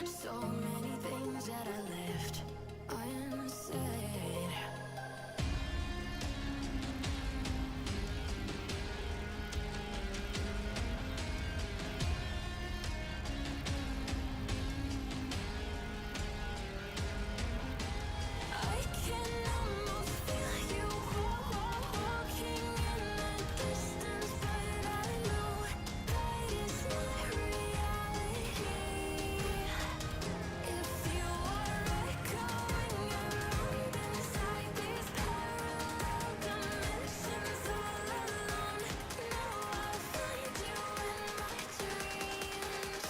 So many things that I left unsaid. I can almost feel you walking in the distance, but I know that is not reality. If you are echoing around inside these parallel dimensions all alone, know I'll find you in my dreams.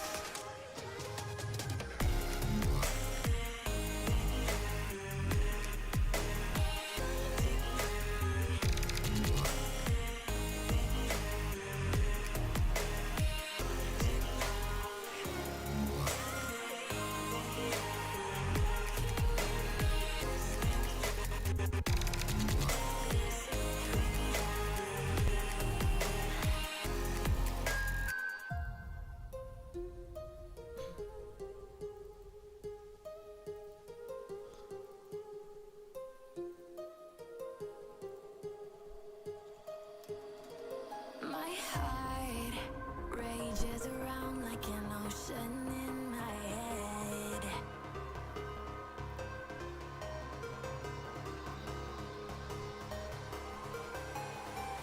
My heart rages around like an ocean in my head.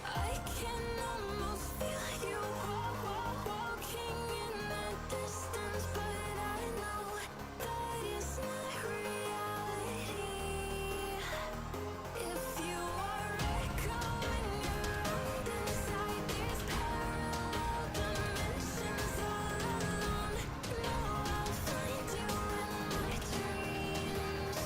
I can almost feel you walking in the distance, but I know that is not reality. If you are echoing around inside these parallel dimensions all alone, know I'll find you in my dreams.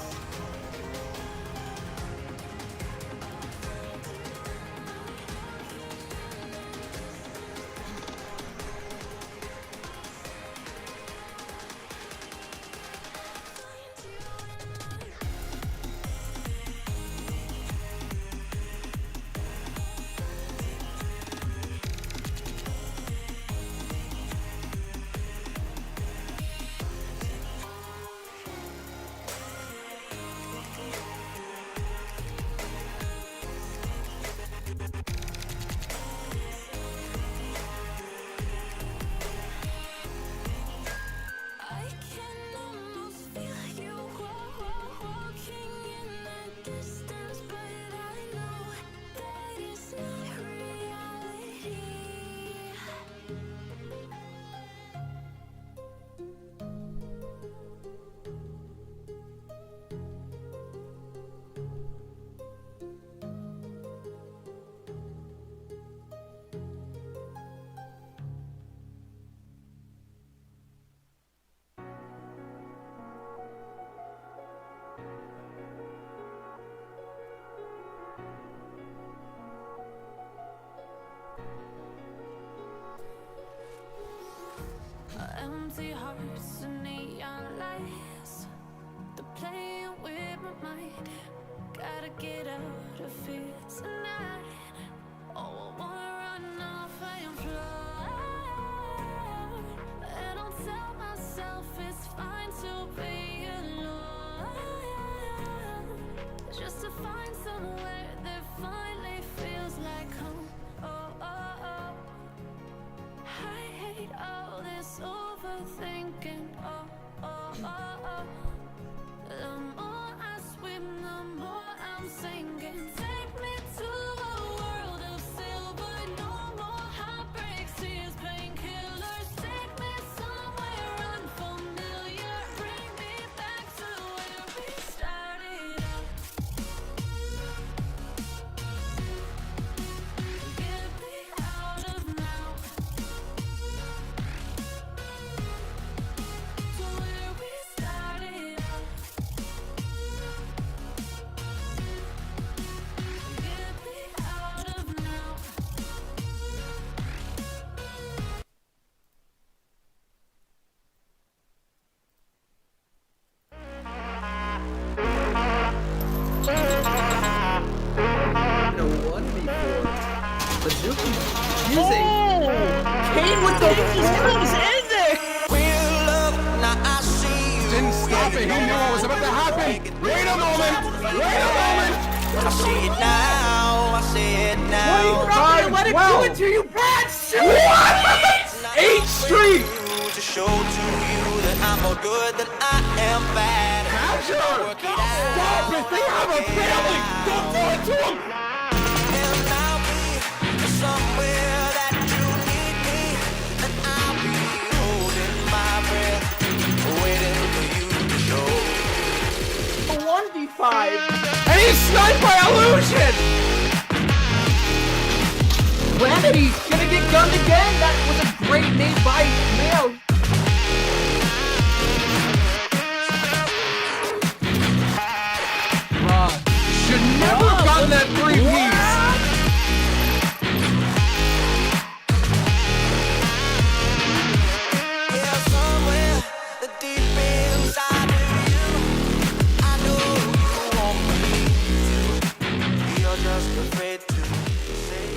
I can almost feel you walking in the distance, but I know that is not reality. Empty hearts and neon lights, they're playing with my mind. Gotta get out of here tonight. Oh, I wanna run off and fly. And I'll tell myself it's fine to be alone, just to find somewhere that finally feels like home. Oh, oh, oh. I hate all this overthinking. Oh, oh, oh, oh. The more I swim, the more I'm sinking. Take me to a world of silver. No more heartbreaks, tears, painkillers. Take me somewhere unfamiliar. Bring me back to where we started out. Get me out of now. To where we started out. Get me out of now. No one before. Bazuki using. Kane with the just comes in there. Real love, now I see happen. He knew what was about to happen. Wait a moment. Wait a moment. I see it now. I see it now. Let it do it to you, Brad. What? 8 streak. To show to you that I'm more good than I am bad. Capture. Stop it. They have a family. Don't do it to them. And I'll be somewhere that you need me. And I'll be holding my breath, waiting for you to show. A 1v5. And he's sniped by Illusion. Remedy gonna get gunned again. That was a great nade by Mayo. Should never have gotten that 3-piece. Yeah, somewhere deep inside of you, I know you want me to. You're just afraid to say.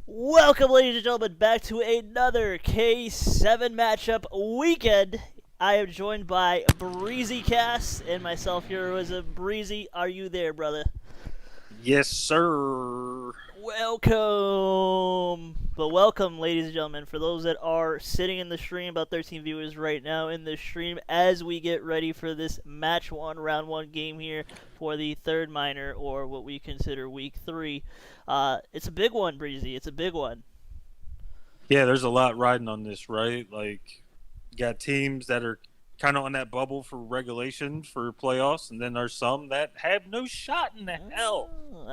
Welcome, ladies and gentlemen, back to another K7 matchup weekend. I am joined by Breezy Cast and myself, Heroism. Breezy, are you there, brother? Yes, sir. Welcome. But welcome, ladies and gentlemen, for those that are sitting in the stream, about 13 viewers right now in the stream, as we get ready for this match 1, round 1 game here for the third minor, or what we consider week 3. It's a big one, Breezy. It's a big one. Yeah, there's a lot riding on this, right? Like, you got teams that are kind of on that bubble for regulation for playoffs, and then there's some that have no shot in the hell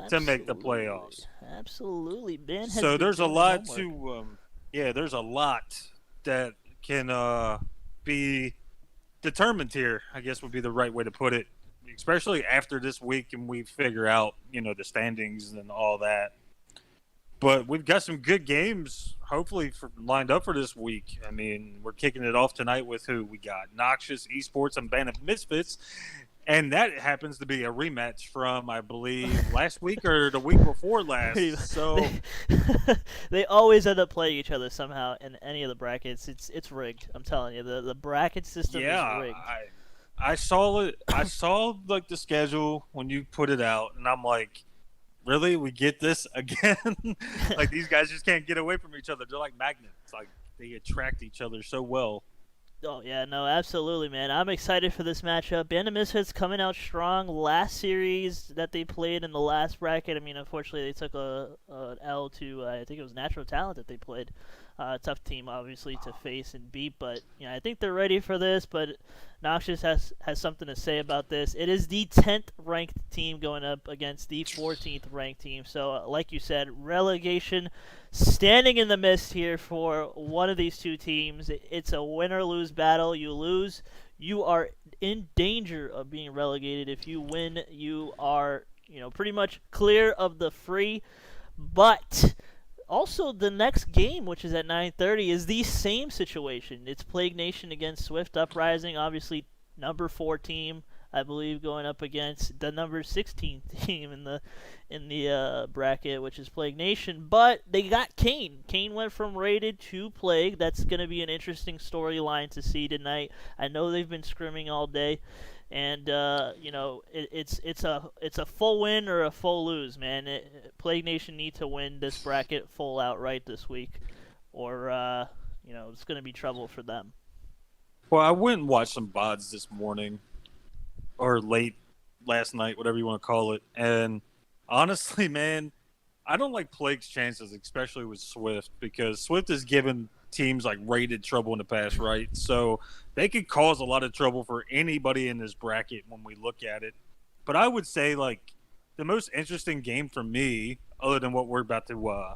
to make the playoffs. Absolutely, Ben. So there's a lot to, there's a lot that can be determined here, I guess would be the right way to put it, especially after this week and we figure out, the standings and all that. But we've got some good games, hopefully, lined up for this week. I mean, we're kicking it off tonight with who? We got Noxious eSports and Band of Misfits. And that happens to be a rematch from, I believe, last week or the week before last. So they always end up playing each other somehow in any of the brackets. It's rigged. I'm telling you, the bracket system is rigged. I saw it. I saw like the schedule when you put it out, and I'm like, really? We get this again? Like, these guys just can't get away from each other. They're like magnets. Like, they attract each other so well. Oh, yeah, no, absolutely, man. I'm excited for this matchup. Band of Misfits coming out strong. Last series that they played in the last bracket, I mean, unfortunately, they took an L to, I think it was Natural Talent that they played. Tough team, obviously, to face and beat, but I think they're ready for this. But Noxious has something to say about this. It is the 10th ranked team going up against the 14th ranked team. So, like you said, relegation standing in the mist here for one of these two teams. It's a win or lose battle. You lose, you are in danger of being relegated. If you win, you are pretty much clear of the free. But also, the next game, which is at 9:30, is the same situation. It's Plague Nation against Swift Uprising, obviously number 4 team, I believe, going up against the number 16 team in the bracket, which is Plague Nation. But they got Kane. Kane went from rated to Plague. That's going to be an interesting storyline to see tonight. I know they've been scrimming all day. And it's a full win or a full lose, man. Plague Nation need to win this bracket full outright this week, or it's going to be trouble for them. Well, I went and watched some VODs this morning, or late last night, whatever you want to call it. And honestly, man, I don't like Plague's chances, especially with Swift, because Swift has given teams like rated trouble in the past, right? So they could cause a lot of trouble for anybody in this bracket when we look at it. But I would say, like, the most interesting game for me, other than what we're about to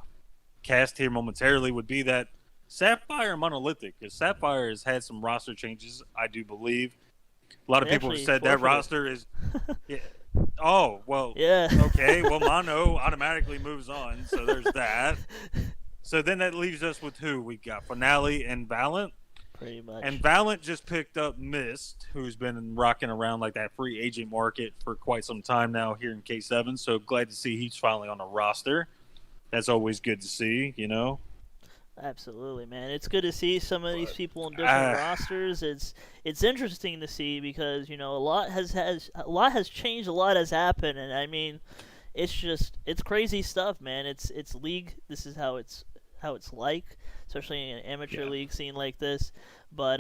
cast here momentarily, would be that Sapphire Monolithic. Because Sapphire has had some roster changes, I do believe. A lot of people have said that roster is yeah. Oh, well, yeah. Okay, well, Mono automatically moves on, so there's that. So then that leaves us with who? We got Finale and Valiant. Pretty much. And Valiant just picked up Mist, who's been rocking around like that free agent market for quite some time now here in K7. So glad to see he's finally on the roster. That's always good to see, Absolutely, man. It's good to see some of these But, people in different uh, rosters. It's interesting to see because a lot has changed, a lot has happened, and I mean, it's crazy stuff, man. It's league. This is how it's like, especially in an amateur yeah. league scene like this. But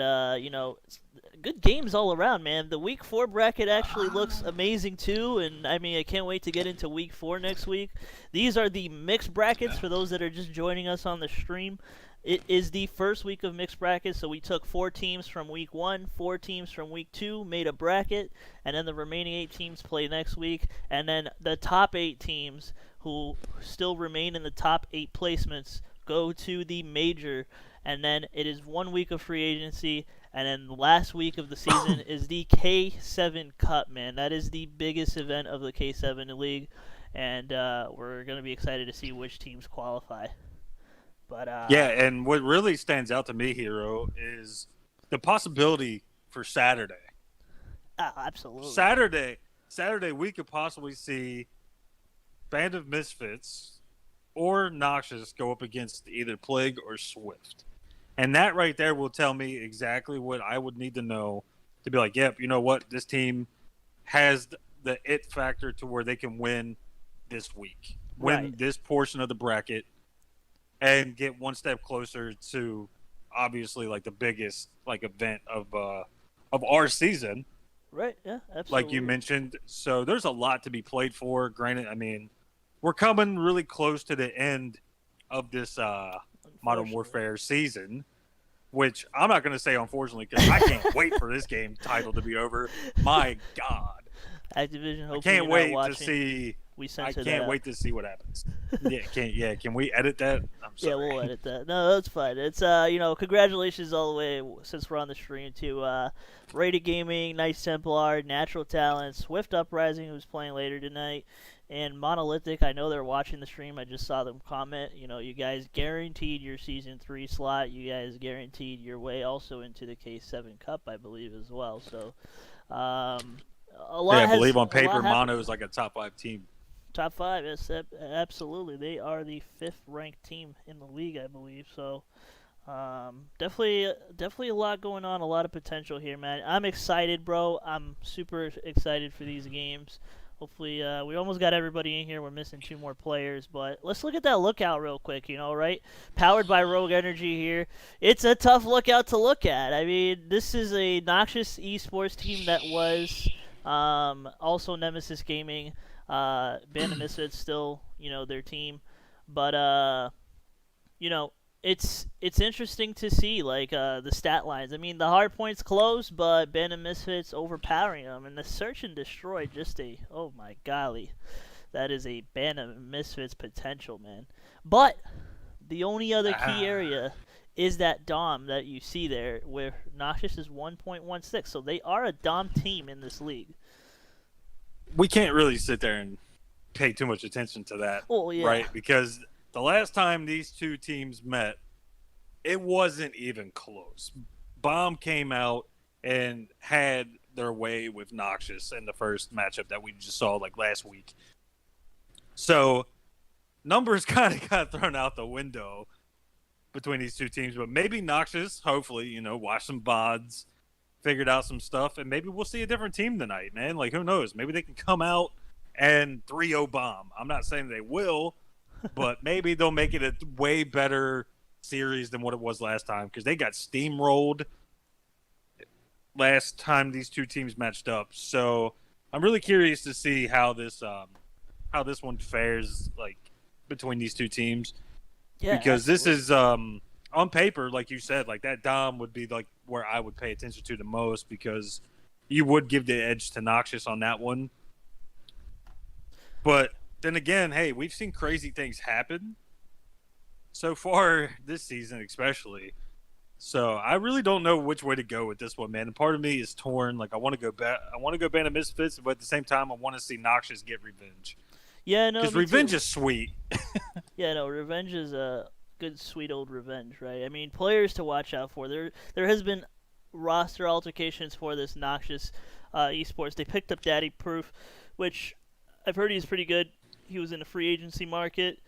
good games all around, man. The week 4 bracket actually looks amazing too, and I mean I can't wait to get into week 4 next week. These are the mixed brackets for those that are just joining us on the stream. It is the first week of mixed brackets, so we took 4 teams from week 1, 4 teams from week 2, made a bracket, and then the remaining 8 teams play next week, and then the top 8 teams who still remain in the top 8 placements go to the major, and then it is 1 week of free agency, and then the last week of the season is the K7 Cup, man. That is the biggest event of the K7 League, and we're going to be excited to see which teams qualify. But Yeah, and what really stands out to me, Hero, is the possibility for Saturday. Absolutely. Saturday, we could possibly see Band of Misfits or Noxious go up against either Plague or Swift. And that right there will tell me exactly what I would need to know to be like, yep, you know what? This team has the it factor to where they can win this week, win Right. this portion of the bracket, and get one step closer to obviously like the biggest like event of our season, Right, yeah, absolutely. like you mentioned. So there's a lot to be played for. Granted, I mean, we're coming really close to the end of this Modern Unfortunately. Warfare season, which I'm not going to say unfortunately because I can't wait for this game title to be over. My God, Activision, hopefully I can't you're not wait to watching. see. We I censor that can't out. wait to see what happens. Can we edit that? I'm sorry. Yeah, we'll edit that. No, that's fine. It's congratulations all the way since we're on the stream to Rated Gaming, Nice Templar, Natural Talent, Swift Uprising, who's playing later tonight, and Monolithic. I know they're watching the stream. I just saw them comment. You guys guaranteed your season 3 slot. You guys guaranteed your way also into the K7 Cup, I believe, as well. So, a lot. Yeah, I believe on a lot paper, happened. Mono is like a top 5 team. Top 5, yes, absolutely. They are the 5th ranked team in the league, I believe. So, definitely a lot going on, a lot of potential here, man. I'm excited, bro. I'm super excited for these games. Hopefully, we almost got everybody in here. We're missing 2 more players, but let's look at that lookout real quick, right? Powered by Rogue Energy here. It's a tough lookout to look at. I mean, this is a Noxious eSports team that was also Nemesis Gaming. Band of Misfits still, their team, but it's interesting to see the stat lines. I mean, the hard points close, but Band of Misfits overpowering them, and the search and destroy oh my golly, that is a Band of Misfits potential, man. But the only other key area is that Dom that you see there, where Noxious is 1.16, so they are a Dom team in this league. We can't really sit there and pay too much attention to that, Well, yeah. right? Because the last time these 2 teams met, it wasn't even close. Bomb came out and had their way with Noxious in the first matchup that we just saw like last week. So numbers kind of got thrown out the window between these 2 teams, but maybe Noxious, hopefully, watch some VODs, figured out some stuff, and maybe we'll see a different team tonight, man. Like, who knows? Maybe they can come out and 3-0 Bomb. I'm not saying they will, but maybe they'll make it a way better series than what it was last time, because they got steamrolled last time these 2 teams matched up. So I'm really curious to see how this one fares, like, between these 2 teams. Yeah, because absolutely. this is on paper, like you said, like that Dom would be like where I would pay attention to the most, because you would give the edge to Noxious on that one. But then again, hey, we've seen crazy things happen so far this season, especially. So I really don't know which way to go with this one, man. And part of me is torn. Like, I want to go back. I want to go Band of Misfits, but at the same time, I want to see Noxious get revenge. Yeah, no, Because me revenge too. is sweet. Yeah, no, revenge is a good, sweet old revenge, right? I mean, players to watch out for. There has been roster altercations for this Noxious eSports. They picked up Daddy Proof, which I've heard he's pretty good. He was in the free agency market.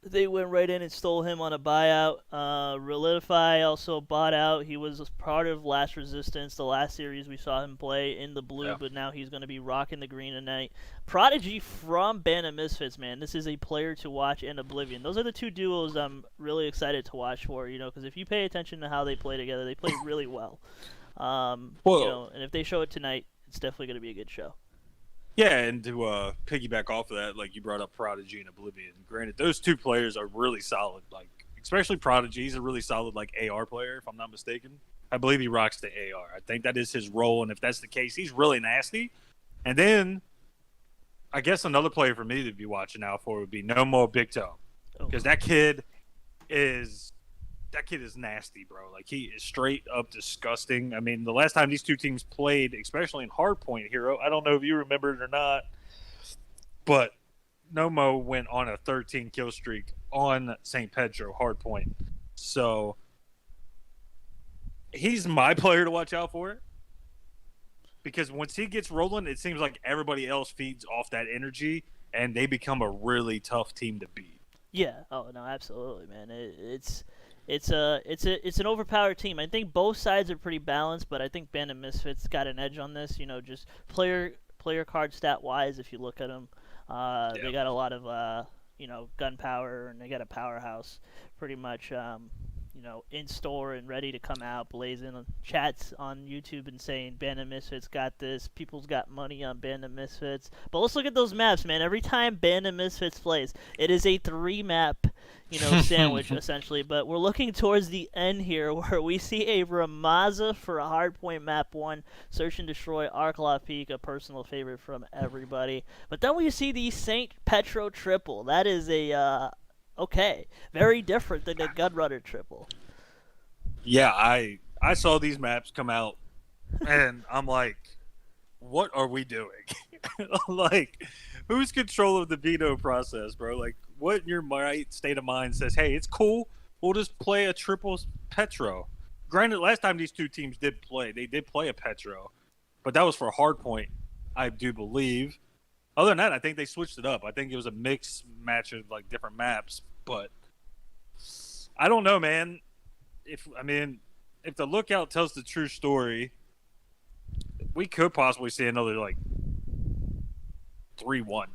They went right in and stole him on a buyout. Relidify also bought out. He was part of Last Resistance, the last series we saw him play in the blue, Yeah. but now he's going to be rocking the green tonight. Prodigy from Band of Misfits, man. This is a player to watch, and Oblivion. Those are the two duos I'm really excited to watch for, because if you pay attention to how they play together, they play really well. Well- And if they show it tonight, it's definitely going to be a good show. Yeah, and to piggyback off of that, like you brought up Prodigy and Oblivion. Granted, those two players are really solid. Like, especially Prodigy, he's a really solid like AR player, if I'm not mistaken. I believe he rocks the AR. I think that is his role, and if that's the case, he's really nasty. And then, I guess another player for me to be watching out for would be No More Big Toe, because that kid is nasty, bro. Like, he is straight up disgusting. I mean, the last time these two teams played, especially in Hardpoint Hero, I don't know if you remember it or not, but Nomo went on a 13 kill streak on St. Pedro Hardpoint. So he's my player to watch out for, because once he gets rolling, it seems like everybody else feeds off that energy, and they become a really tough team to beat. Yeah. Oh no, absolutely, man. It's an overpowered team. I think both sides are pretty balanced, but I think Band of Misfits got an edge on this. Just player card stat wise, if you look at them, they got a lot of gun power, and they got a powerhouse, pretty much. In store and ready to come out, blazing chats on YouTube and saying Band of Misfits got this. People's got money on Band of Misfits. But let's look at those maps, man. Every time Band of Misfits plays, it is a 3-map, sandwich essentially. But we're looking towards the end here, where we see a Ramaza for a Hardpoint map 1, Search and Destroy, Arclaw Peak, a personal favorite from everybody. But then we see the St. Petro triple. That is a okay, very different than the Gunrunner triple. Yeah, I saw these maps come out, and I'm like, what are we doing? Like, who's control of the veto process, bro? Like, what in your right state of mind says, hey, it's cool, we'll just play a triple Petro? Granted, last time these two teams did play, they did play a Petro, but that was for Hardpoint, I do believe. Other than that, I think they switched it up. I think it was a mixed match of like different maps, but I don't know, man. If the Lookout tells the true story, we could possibly see another like 3-1,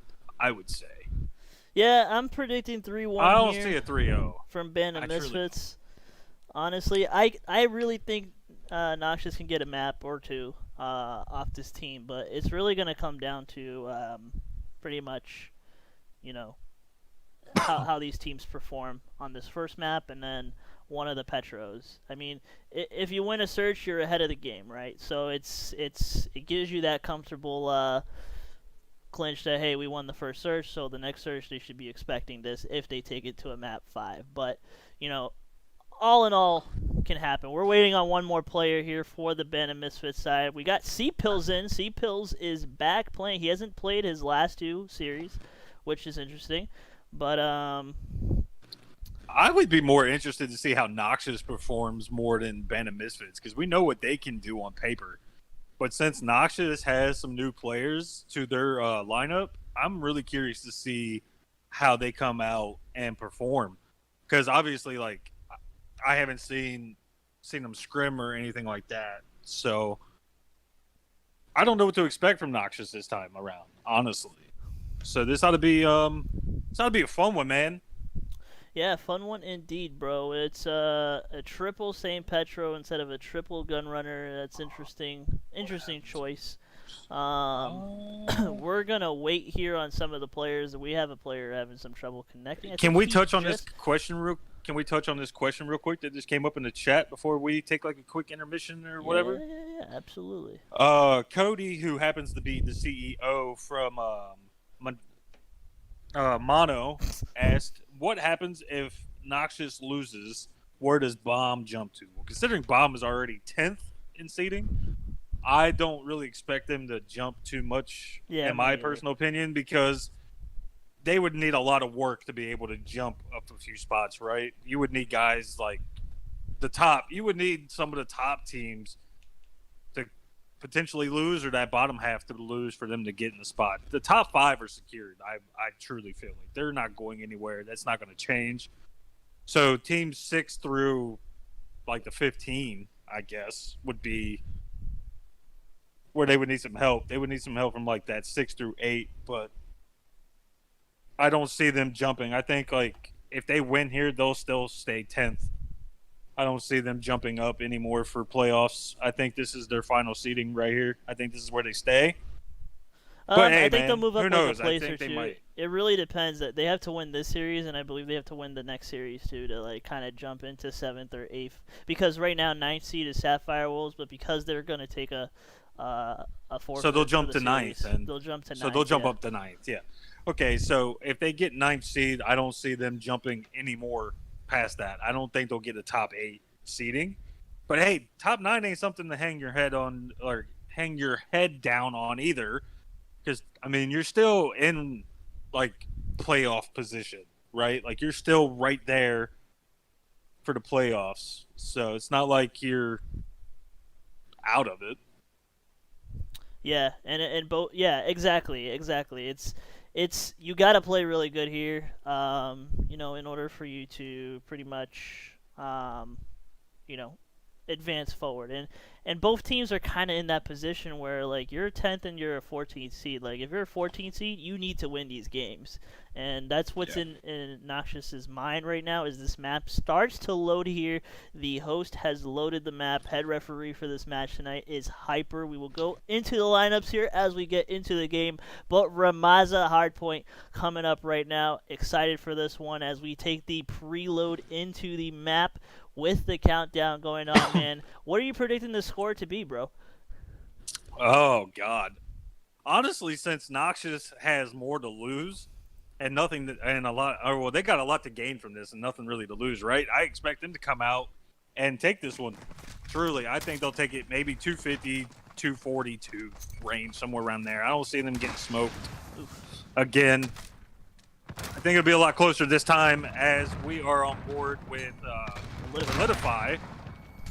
I would say. Yeah, I'm predicting 3-1 I don't here see a 3-0 from Band of I truly Misfits. Honestly, I really think Noxious can get a map or two off this team, but it's really going to come down to pretty much, how these teams perform on this first map, and then one of the Petros. I mean, if you win a search, you're ahead of the game, right? So it gives you that comfortable clinch that, hey, we won the first search, so the next search they should be expecting this if they take it to a map 5. But all in all, can happen. We're waiting on one more player here for the Band of Misfits side. We got C-Pills in. C-Pills is back playing. He hasn't played his last 2 series, which is interesting. But I would be more interested to see how Noxious performs more than Band of Misfits, because we know what they can do on paper. But since Noxious has some new players to their lineup, I'm really curious to see how they come out and perform. Because obviously, like, I haven't seen them scrim or anything like that. So I don't know what to expect from Noxious this time around, honestly. So this ought to be a fun one, man. yeah, fun one indeed, bro. It's a triple St. Petro instead of a triple Gunrunner. That's interesting. Interesting choice. We're gonna wait here on some of the players. We have a player having some trouble connecting. Can we touch on this question real quick that just came up in the chat before we take like a quick intermission or whatever? Yeah, absolutely. Cody, who happens to be the CEO from Mono, asked, what happens if Noxious loses? Where does Bomb jump to? Well, considering Bomb is already 10th in seeding, I don't really expect them to jump too much, in my personal opinion, because they would need a lot of work to be able to jump up a few spots, right? You would need guys like you would need some of the top teams to potentially lose or that bottom half to lose for them to get in the spot. The top 5 are secured. I truly feel like they're not going anywhere. That's not going to change. So teams 6 through like the 15, I guess, would be where they would need some help. They would need some help from like that 6 through 8, but I don't see them jumping. I think like if they win here, they'll still stay 10th. I don't see them jumping up anymore for playoffs. I think this is their final seeding right here. I think this is where they stay. But hey, I think man, they'll move up who like knows? a place I or think they two. might. It really depends. That they have to win this series, and I believe they have to win the next series too to like kind of jump into 7th or 8th. Because right now 9th seed is Sapphire Wolves, but because they're going to take a forfeit, So they'll jump for to the 9th, series, and they'll jump to 9th. so they'll jump yeah. up to 9th. Yeah. Okay. So if they get 9th seed, I don't see them jumping any more past that. I don't think they'll get a top 8 seeding. But hey, top 9 ain't something to hang your head on or hang your head down on either. Because, I mean, you're still in, like, playoff position, right? Like, you're still right there for the playoffs. So it's not like you're out of it. Yeah, and both. Yeah, exactly. It's you got to play really good here. In order for you to pretty much, advance forward. And both teams are kind of in that position where like you're 10th and you're a 14th seed. Like if you're a 14th seed, you need to win these games. And that's what's in Noxious's mind right now is this map starts to load here. The host has loaded the map. Head referee for this match tonight is Hyper. We will go into the lineups here as we get into the game. But Ramaza Hardpoint coming up right now. Excited for this one as we take the preload into the map with the countdown going on, man. What are you predicting the score to be, bro? Oh, God. Honestly, since Noxious has more to lose and nothing to, and a lot, or well, they got a lot to gain from this and nothing really to lose, right? I expect them to come out and take this one. Truly, I think they'll take it maybe 250, 242 range, somewhere around there. I don't see them getting smoked again. I think it'll be a lot closer this time as we are on board with Solidify.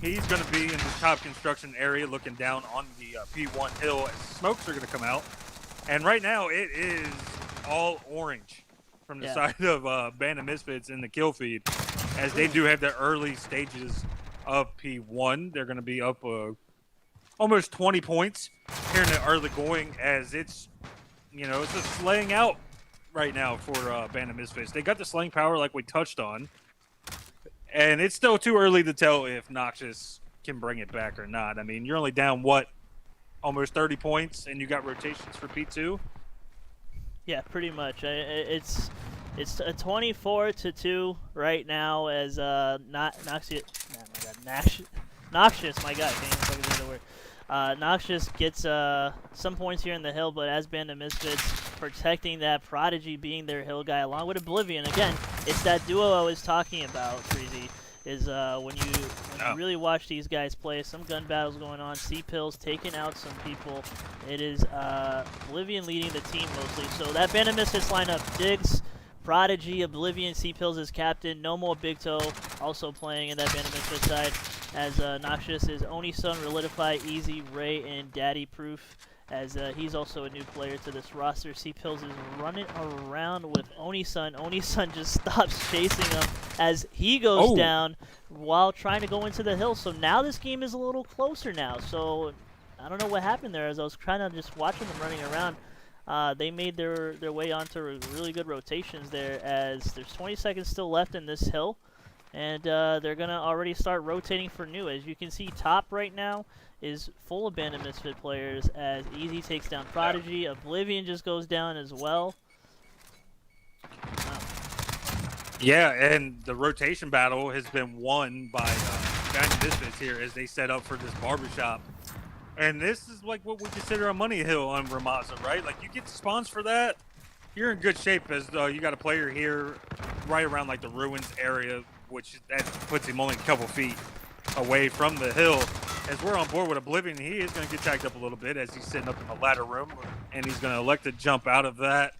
He's going to be in the top construction area looking down on the P1 hill as smokes are going to come out. And right now it is all orange from the side of Band of Misfits in the kill feed as they do have their early stages of P1. They're going to be up almost 20 points here in the early going as it's just slaying out right now for Band of Misfits. They got the slaying power like we touched on. And it's still too early to tell if Noxious can bring it back or not. I mean, you're only down, almost 30 points, and you got rotations for P2? Yeah, pretty much. It's a 24-2 right now as Noxious. Noxious, my God, I can't even fucking say the word. Noxious gets some points here in the hill, but as Band of Misfits protecting that Prodigy being their hill guy along with Oblivion. Again, it's that duo I was talking about, Freezy, is when you really watch these guys play, some gun battles going on, C-Pills taking out some people. It is Oblivion leading the team mostly. So that Band of Misfits lineup, Diggs, Prodigy, Oblivion, C-Pills as captain, no more Big Toe also playing in that Band of Misfits side. As Noxious is Oni-Sun, Relidify, Easy, Ray, and Daddy Proof, as he's also a new player to this roster. C-Pills is running around with Oni-Sun. Oni-Sun just stops chasing him as he goes down while trying to go into the hill. So now this game is a little closer now. So I don't know what happened there as I was kind of just watching them running around. They made their way onto really good rotations there as there's 20 seconds still left in this hill. And they're going to already start rotating for new. As you can see, top right now is full of Band of Misfit players as Easy takes down Prodigy. Oblivion just goes down as well. Wow. Yeah, and the rotation battle has been won by Band of Misfits here as they set up for this barbershop. And this is like what we consider a money hill on Ramaza, right? Like you get spawns for that, you're in good shape as you got a player here right around like the ruins area, which that puts him only a couple feet away from the hill. As we're on board with Oblivion, he is going to get tagged up a little bit as he's sitting up in the ladder room, and he's going to elect to jump out of that,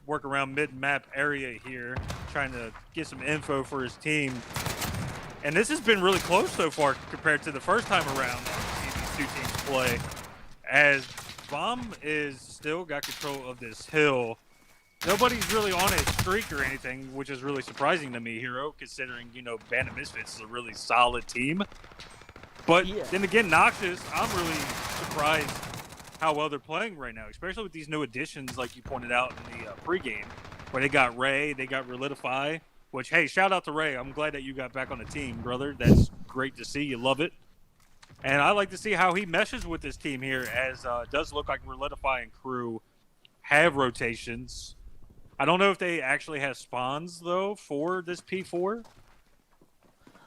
work around mid-map area here, trying to get some info for his team. And this has been really close so far compared to the first time around that we've seen these two teams play. as Bomb is still got control of this hill. Nobody's really on a streak or anything, which is really surprising to me, Hero, considering, you know, Band of Misfits is a really solid team. But then again, Noxious, I'm really surprised how well they're playing right now, especially with these new additions, like you pointed out in the pregame, where they got Ray, they got Relidify, which, hey, shout out to Ray. I'm glad that you got back on the team, brother. That's great to see. You love it. And I like to see how he meshes with this team here, as it does look like Relidify and crew have rotations. I don't know if they actually have spawns, though, for this P4.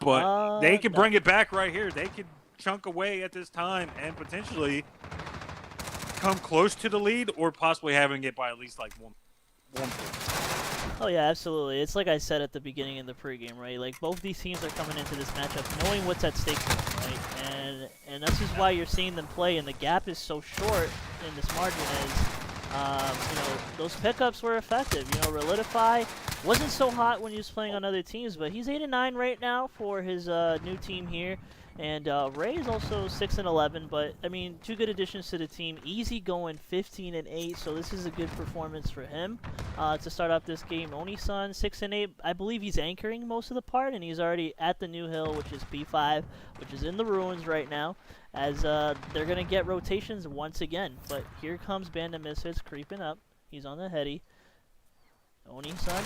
But they can bring it back right here. They could chunk away at this time and potentially come close to the lead, or possibly having it by at least like one point. Oh yeah, absolutely. It's like I said at the beginning in the pregame, right? Like both these teams are coming into this matchup knowing what's at stake for them, right? And that's just why you're seeing them play, and the gap is so short in this margin is, you know, those pickups were effective. You know, Relidify wasn't so hot when he was playing on other teams, but he's 8-9 right now for his new team here. And Ray is also 6-11, but I mean, two good additions to the team. Easy going 15-8, so this is a good performance for him to start off this game. Oni-san 6-8. I believe he's anchoring most of the part, and he's already at the new hill, which is P5, which is in the ruins right now, as they're gonna get rotations once again. But here comes Band of Misfits creeping up. He's on the heady. Oni-san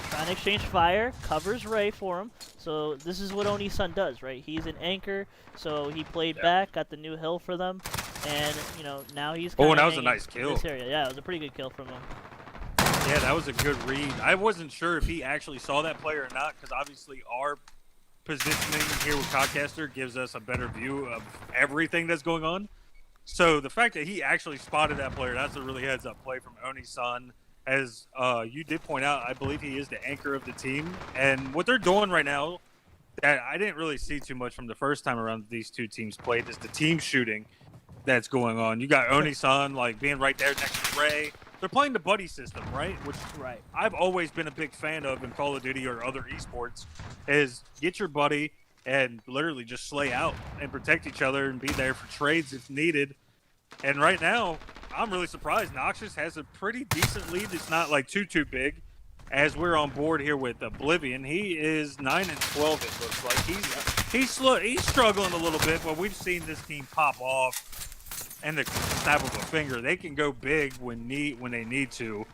trying to exchange fire, covers Ray for him. So this is what Oni-san does, right? He's an anchor, so he played back, got the new hill for them, and you know now he's. Oh, and that was a nice kill. This area. Yeah, it was a pretty good kill from him. Yeah, that was a good read. I wasn't sure if he actually saw that player or not, because obviously our positioning here with Codcaster gives us a better view of everything that's going on. So the fact that he actually spotted that player, that's a really heads-up play from Oni-san. As you did point out, I believe he is the anchor of the team. And what they're doing right now, that I didn't really see too much from the first time around these two teams played, is the team shooting that's going on. You got Oni-san like being right there next to Ray. They're playing the buddy system, right? Which I've always been a big fan of in Call of Duty or other esports, is get your buddy and literally just slay out and protect each other and be there for trades if needed. And right now, I'm really surprised. Noxious has a pretty decent lead. It's not like too big. As we're on board here with Oblivion, he is 9-12. It looks like he's struggling a little bit, but we've seen this team pop off and the snap of a finger. They can go big when they need to,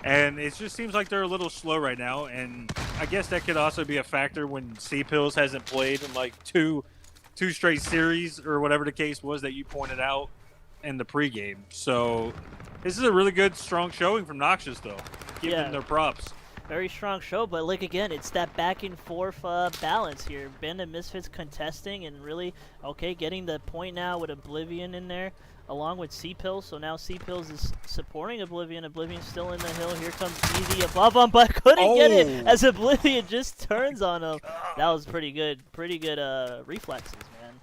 and it just seems like they're a little slow right now. And I guess that could also be a factor when C-Pills hasn't played in like two straight series or whatever the case was that you pointed out in the pregame. So this is a really good, strong showing from Noxious, though. Give them their props. Very strong show, but like again, it's that back and forth balance here. Band of Misfits contesting and really, getting the point now with Oblivion in there, along with C-Pills. So now C-Pills is supporting Oblivion. Oblivion's still in the hill. Here comes Easy above him, but couldn't get it as Oblivion just turns on him. That was pretty good reflexes, man.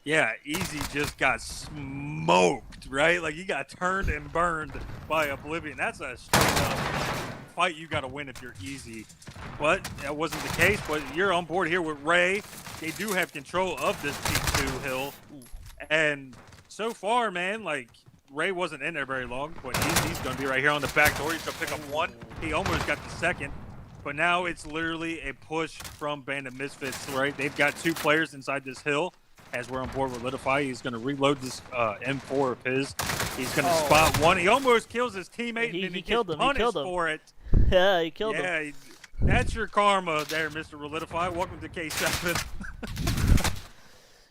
Yeah, Easy just got smoked, right? Like, he got turned and burned by Oblivion. That's a straight-up fight you got to win if you're Easy. But that wasn't the case, but you're on board here with Ray. They do have control of this P2 hill. And so far, man, like, Ray wasn't in there very long, but Easy's going to be right here on the back door. He's going to pick up one. He almost got the second. But now it's literally a push from Band of Misfits, right? They've got two players inside this hill. As we're on board with Relidify, he's going to reload this M4 of his. He's going to spot one. He almost kills his teammate, and he killed him. Punished for it. Yeah, he killed him. Yeah, that's your karma there, Mr. Relidify. Welcome to K7.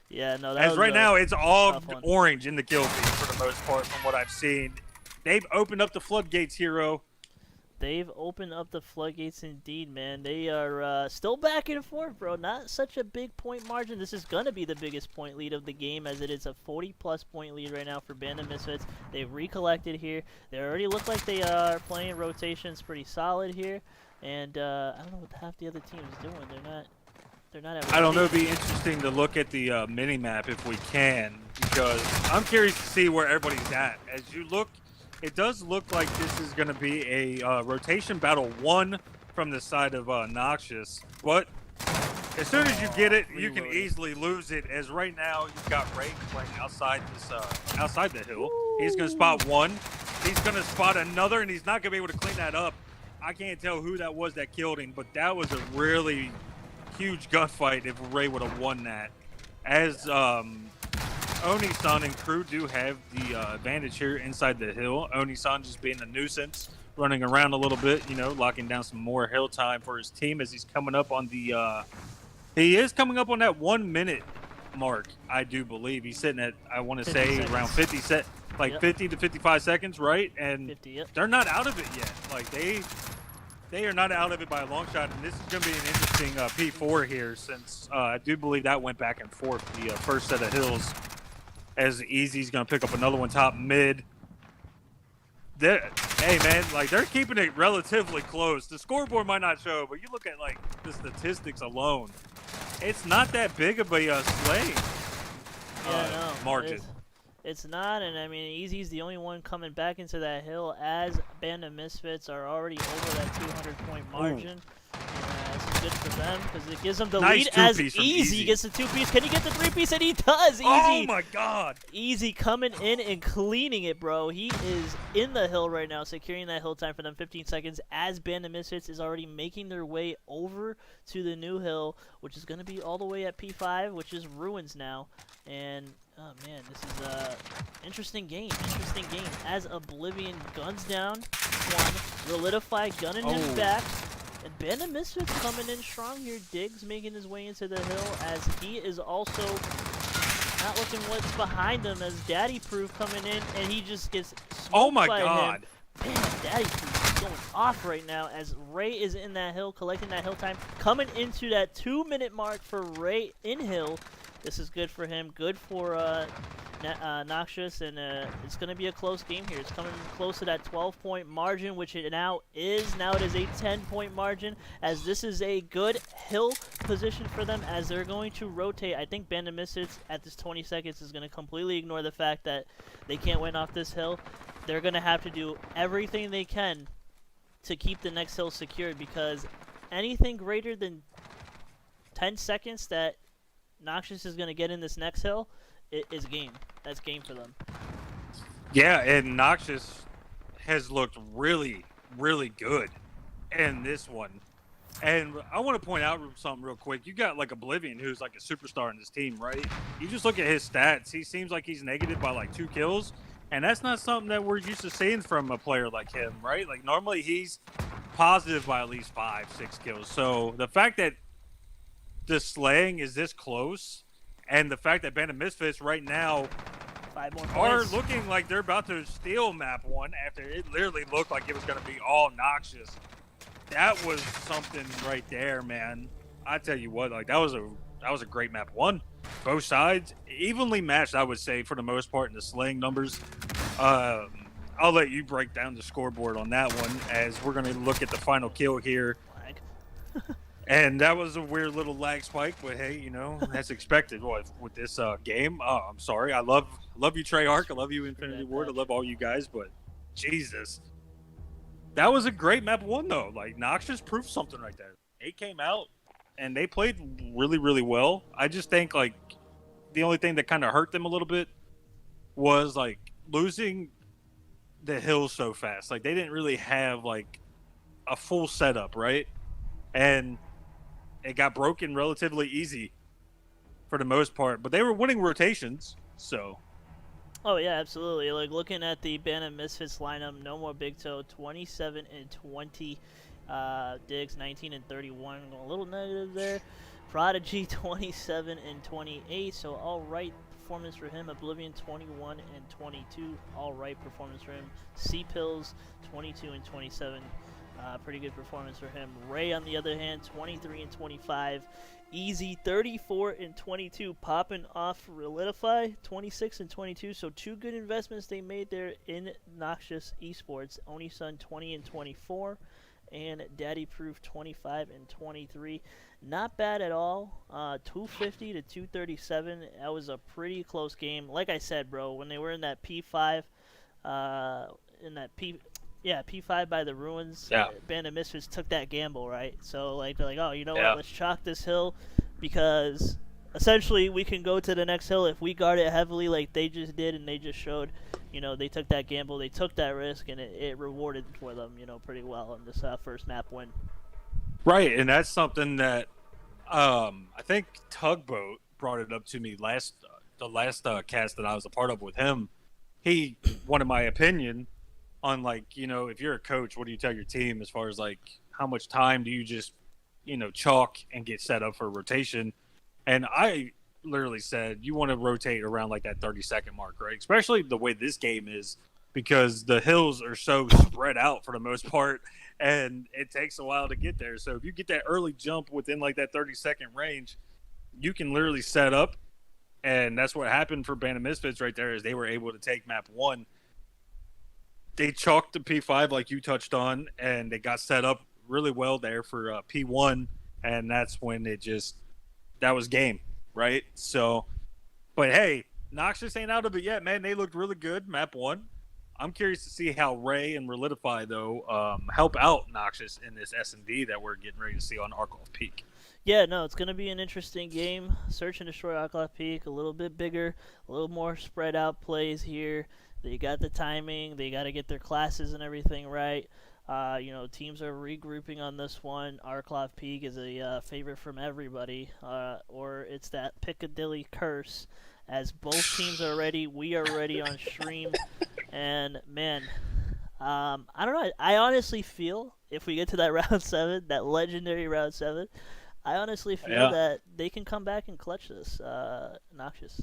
Yeah, no, as right now, it's all orange in the kill feed for the most part from what I've seen. They've opened up the floodgates, Hero. They've opened up the floodgates indeed, man. They are still back and forth, bro. Not such a big point margin. This is going to be the biggest point lead of the game, as it is a 40-plus point lead right now for Band of Misfits. They've recollected here. They already look like they are playing rotations pretty solid here. And I don't know what half the other team is doing. They're not at I don't know. It'd be interesting to look at the mini-map if we can, because I'm curious to see where everybody's at. As you look, it does look like this is going to be a rotation battle 1 from the side of Noxious, but As soon as you get it, you can Reloading. easily lose it. As right now, you've got Ray playing outside outside the hill. He's gonna spot one. He's gonna spot another, and he's not gonna be able to clean that up. I can't tell who that was that killed him, but that was a really huge gunfight if Ray would have won that. As Oni-san and crew do have the advantage here inside the hill. Oni-san just being a nuisance, running around a little bit, locking down some more hill time for his team as he's coming up on the he is coming up on that 1 minute mark, I do believe. He's sitting at, I want to say, seconds. around 50 to 55 seconds, right? And 50, yep. they're not out of it yet. Like, they are not out of it by a long shot. And this is going to be an interesting P4 here, since I do believe that went back and forth, the first set of hills, as Easy's going to pick up another one top mid. Hey, man, like, they're keeping it relatively close. The scoreboard might not show, but you look at, like, the statistics alone, it's not that big of a slaying margin. It's not, and I mean, Easy's the only one coming back into that hill, as Band of Misfits are already over that 200-point margin. This is good for them because it gives them the Nice lead as two-piece from Easy Easy. gets the two-piece. Can he get the three-piece? And he does. Easy. Oh my God! Easy coming in and cleaning it, bro. He is in the hill right now, securing that hill time for them. 15 seconds as Band of Misfits is already making their way over to the new hill, which is going to be all the way at P5, which is Ruins now. And oh man, this is a interesting game. Interesting game. As Oblivion guns down one, Relidify gunning him back. And Band of Misfits coming in strong here. Diggs making his way into the hill as he is also not looking what's behind him, as Daddy Proof coming in and he just gets smoked Oh my by God! him. Man, Daddy Proof is going off right now as Ray is in that hill, collecting that hill time, coming into that 2-minute mark for Ray in hill. This is good for him, good for Noxious, and it's going to be a close game here. It's coming close to that 12-point margin, which it now is. Now it is a 10-point margin, as this is a good hill position for them, as they're going to rotate. I think Band of Misfits at this 20 seconds is going to completely ignore the fact that they can't win off this hill. They're going to have to do everything they can to keep the next hill secured, because anything greater than 10 seconds that Noxious is going to get in this next hill is game. That's game for them. Yeah, and Noxious has looked really, really good in this one. And I want to point out something real quick. You got like Oblivion, who's like a superstar in this team, right? You just look at his stats. He seems like he's negative by like 2 kills. And that's not something that we're used to seeing from a player like him, right? Like normally he's positive by at least 5, 6 kills. So the fact that the slaying is this close, and the fact that Band of Misfits right now 5 more are points. looking like they're about to steal map 1 after it literally looked like it was going to be all Noxious. That was something right there, man. I tell you what, like that was a great map 1. Both sides evenly matched, I would say, for the most part in the slaying numbers. I'll let you break down the scoreboard on that one, as we're going to look at the final kill here. Lag. And that was a weird little lag spike, but hey, that's expected with this game. I'm sorry. I love you, Treyarch. I love you, Infinity Ward. I love all you guys, but Jesus. That was a great map 1, though. Like, Noxious proved something right there. They came out, and they played really, really well. I just think, like, the only thing that kind of hurt them a little bit was, like, losing the hill so fast. Like, they didn't really have, like, a full setup, right? And it got broken relatively easy for the most part, but they were winning rotations, so. Oh yeah, absolutely. Like looking at the Band of Misfits lineup, no more Big Toe, 27 and 20. Diggs 19 and 31, a little negative there. Prodigy 27 and 28, so all right performance for him. Oblivion 21 and 22, all right performance for him. C-Pills 22 and 27. Pretty good performance for him. Ray, on the other hand, 23 and 25. Easy, 34 and 22. Popping off Relidify, 26 and 22. So 2 good investments they made there in Noxious eSports. Oni-san, 20 and 24. And Daddy Proof, 25 and 23. Not bad at all. 250 to 237. That was a pretty close game. Like I said, bro, when they were in that P5, P5 by the Ruins, Yeah. Band of Misfits took that gamble, right? So, like, they're like, oh, you know Yeah. what, let's chalk this hill. because essentially we can go to the next hill if we guard it heavily like they just did, and they just showed, they took that gamble, they took that risk, and it rewarded for them, pretty well in this first map win. Right, and that's something that I think Tugboat brought it up to me the last cast that I was a part of with him. He wanted my opinion on, like, if you're a coach, what do you tell your team as far as, like, how much time do you just, chalk and get set up for rotation? And I literally said, you want to rotate around, like, that 30-second mark, right? Especially the way this game is, because the hills are so spread out for the most part, and it takes a while to get there. So if you get that early jump within, like, that 30-second range, you can literally set up. And that's what happened for Band of Misfits right there, is they were able to take map 1. They chalked the P5 like you touched on, and they got set up really well there for P1, and that's when that was game, right? So, but hey, Noxious ain't out of it yet, man. They looked really good, map 1. I'm curious to see how Ray and Relidify, though, help out Noxious in this S&D that we're getting ready to see on Arcloth Peak. Yeah, no, it's going to be an interesting game. Search and Destroy Arcloth Peak, a little bit bigger, a little more spread out plays here. They got the timing. They got to get their classes and everything right. Teams are regrouping on this one. Arcloth Peak is a favorite from everybody, or it's that Piccadilly curse, as both teams are ready. We are ready on stream, and man, I don't know. I honestly feel if we get to that round 7, that legendary round 7, I honestly feel that they can come back and clutch this, Noxious.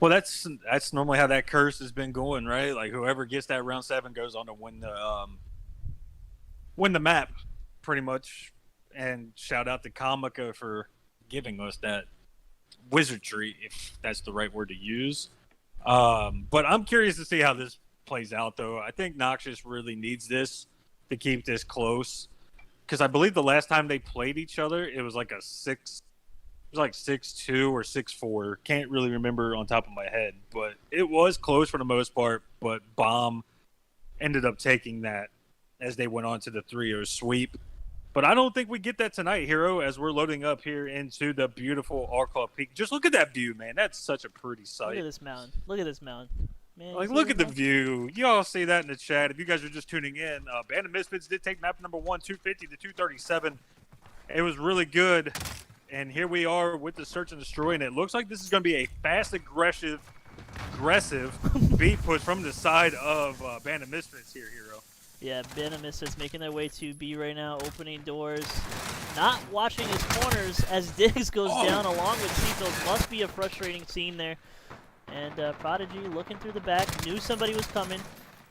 Well, that's normally how that curse has been going, right? Like, whoever gets that round 7 goes on to win the map, pretty much. And shout out to Comica for giving us that wizardry, if that's the right word to use. But I'm curious to see how this plays out, though. I think Noxious really needs this to keep this close. Because I believe the last time they played each other, it was like a 6-2 or 6-4. Can't really remember on top of my head, but it was close for the most part. But Bomb ended up taking that as they went on to the 3-0 sweep. But I don't think we get that tonight, Hero, as we're loading up here into the beautiful Arcloth Peak. Just look at that view, man. That's such a pretty sight. Look at this mountain. Look at this mountain. Man, like, look at the view. You all see that in the chat. If you guys are just tuning in, Band of Misfits did take map number 1, 250 to 237. It was really good. And here we are with the Search and Destroy, and it looks like this is going to be a fast, aggressive B push from the side of Band of Misfits here, Hero. Yeah, Band of Misfits making their way to B right now, opening doors. Not watching his corners as Diggs goes down along with Cheetos. Must be a frustrating scene there. And Prodigy looking through the back, knew somebody was coming.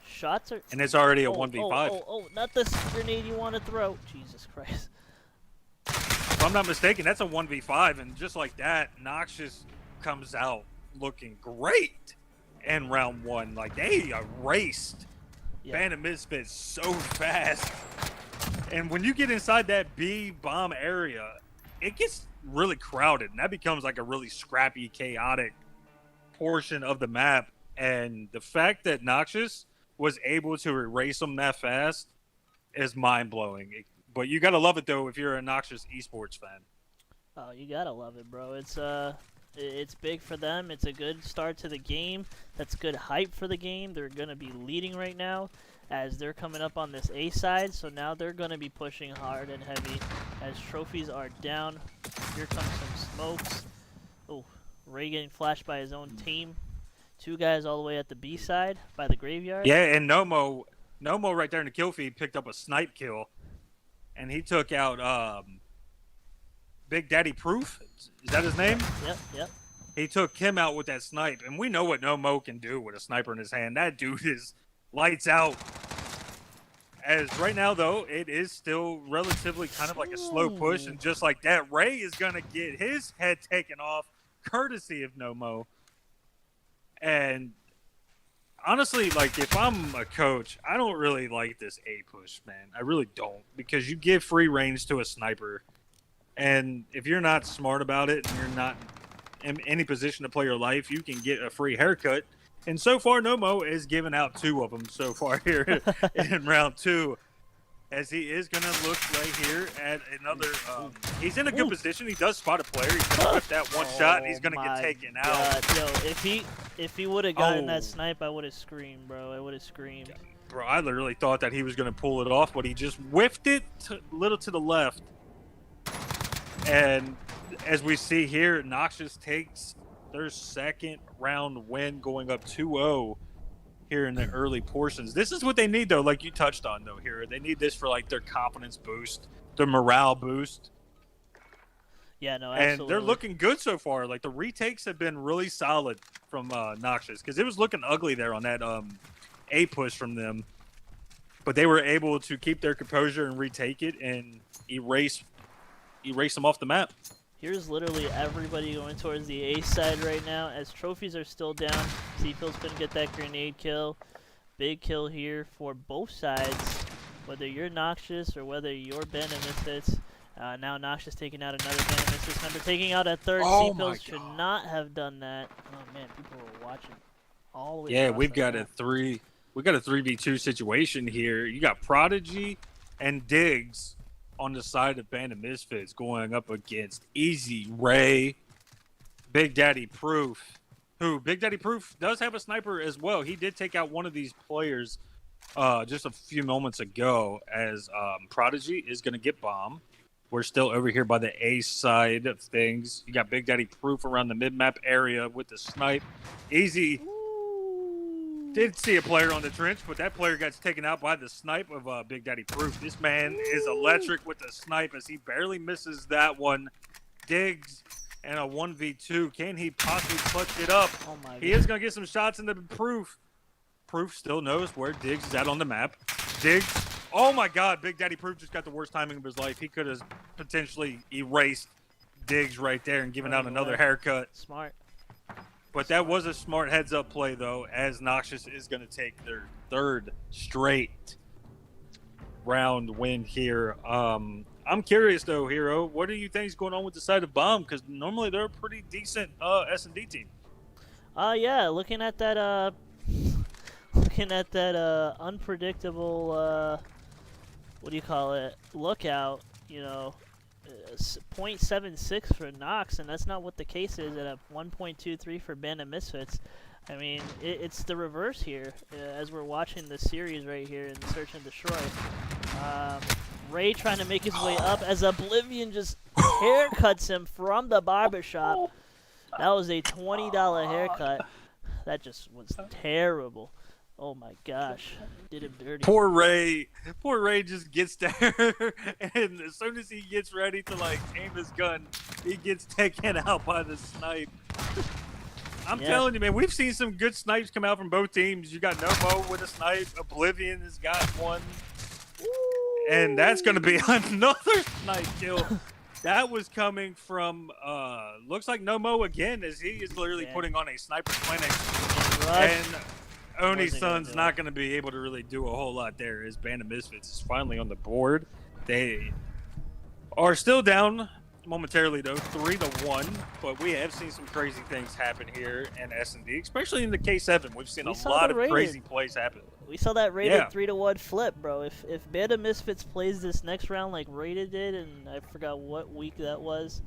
Shots are... And it's already a 1v5. Oh, not this grenade you want to throw. Jesus Christ. If I'm not mistaken, that's a 1v5, and just like that, Noxious comes out looking great in round 1. Like, they erased Band of Misfits so fast. And when you get inside that B bomb area, it gets really crowded, and that becomes like a really scrappy, chaotic portion of the map. And the fact that Noxious was able to erase them that fast is mind-blowing. But you gotta love it, though, if you're a Noxious eSports fan. Oh, you gotta love it, bro. It's big for them. It's a good start to the game. That's good hype for the game. They're gonna be leading right now as they're coming up on this A side. So now they're gonna be pushing hard and heavy as trophies are down. Here comes some smokes. Oh, Ray getting flashed by his own team. 2 guys all the way at the B side by the graveyard. Yeah, and Nomo right there in the kill feed picked up a snipe kill. And he took out Big Daddy Proof. Is that his name? Yep. He took him out with that snipe. And we know what Nomo can do with a sniper in his hand. That dude is lights out. As right now, though, it is still relatively kind of like a slow push. And just like that, Ray is going to get his head taken off, courtesy of Nomo. And honestly, like, if I'm a coach, I don't really like this A push, man. I really don't, because you give free range to a sniper, and if you're not smart about it and you're not in any position to play your life, you can get a free haircut. And so far, Nomo has given out 2 of them so far here in round 2. as he is going to look right here at another. He's in a good position. He does spot a player. He's going to whip that one shot. And he's going to get taken out. Yo, if he would have gotten that snipe, I would have screamed, bro. I would have screamed. Bro, I literally thought that he was going to pull it off, but he just whiffed it a little to the left. And as we see here, Noxious takes their second round win, going up 2-0 here in the early portions. This is what they need, though, like you touched on, though, here. They need this for, like, their confidence boost, their morale boost. Yeah, no, absolutely. And they're looking good so far. Like, the retakes have been really solid from Noxious, because it was looking ugly there on that A push from them. But they were able to keep their composure and retake it and erase them off the map. Here's literally everybody going towards the A side right now as trophies are still down. Seafield's going to get that grenade kill. Big kill here for both sides, whether you're Noxious or whether you're Ben and Misfits. Now Noxious taking out another Ben and Misfits member, taking out a third. Seafields should not have done that. Oh man, people were watching all the way. Yeah, we've got a 3v2 situation here. You got Prodigy and Diggs on the side of Band of Misfits going up against Easy Ray, Big Daddy Proof, who Big Daddy Proof does have a sniper as well. He did take out one of these players just a few moments ago as Prodigy is going to get bombed. We're still over here by the A side of things. You got Big Daddy Proof around the mid-map area with the snipe. Easy did see a player on the trench, but that player got taken out by the snipe of Big Daddy Proof. This man is electric with the snipe as he barely misses that one. Diggs and a 1v2. Can he possibly clutch it up? Oh my He is going to get some shots into Proof. Proof still knows where Diggs is at on the map. Diggs, oh my God, Big Daddy Proof just got the worst timing of his life. He could have potentially erased Diggs right there and given out another haircut. Smart. But that was a smart heads-up play, though, as Noxious is going to take their third straight round win here. I'm curious, though, Hero. What do you think is going on with the side of Bomb? Because normally they're a pretty decent S&D team. Yeah, looking at that unpredictable, what do you call it, lookout, you know, 0.76 for Nox, and that's not what the case is at a 1.23 for Band of Misfits. I mean, it's the reverse here as we're watching the series right here in Search and Destroy. Ray trying to make his way up as Oblivion just haircuts him from the barbershop. That was a $20 haircut. That just was terrible. Oh my gosh, did him dirty. Poor Ray just gets there, and as soon as he gets ready to like aim his gun, he gets taken out by the snipe. I'm telling you, man, we've seen some good snipes come out from both teams. You got Nomo with a snipe, Oblivion has got one, and that's going to be another snipe kill. That was coming from, looks like Nomo again, as he is literally putting on a sniper clinic. And Oni-Sun's not going to be able to really do a whole lot there as Band of Misfits is finally on the board. They are still down momentarily, though, 3-1, but we have seen some crazy things happen here in S&D, especially in the K7. We've seen a lot of crazy plays happen. We saw that Rated 3-1 flip, bro. If Band of Misfits plays this next round like Rated did, and I forgot what week that was,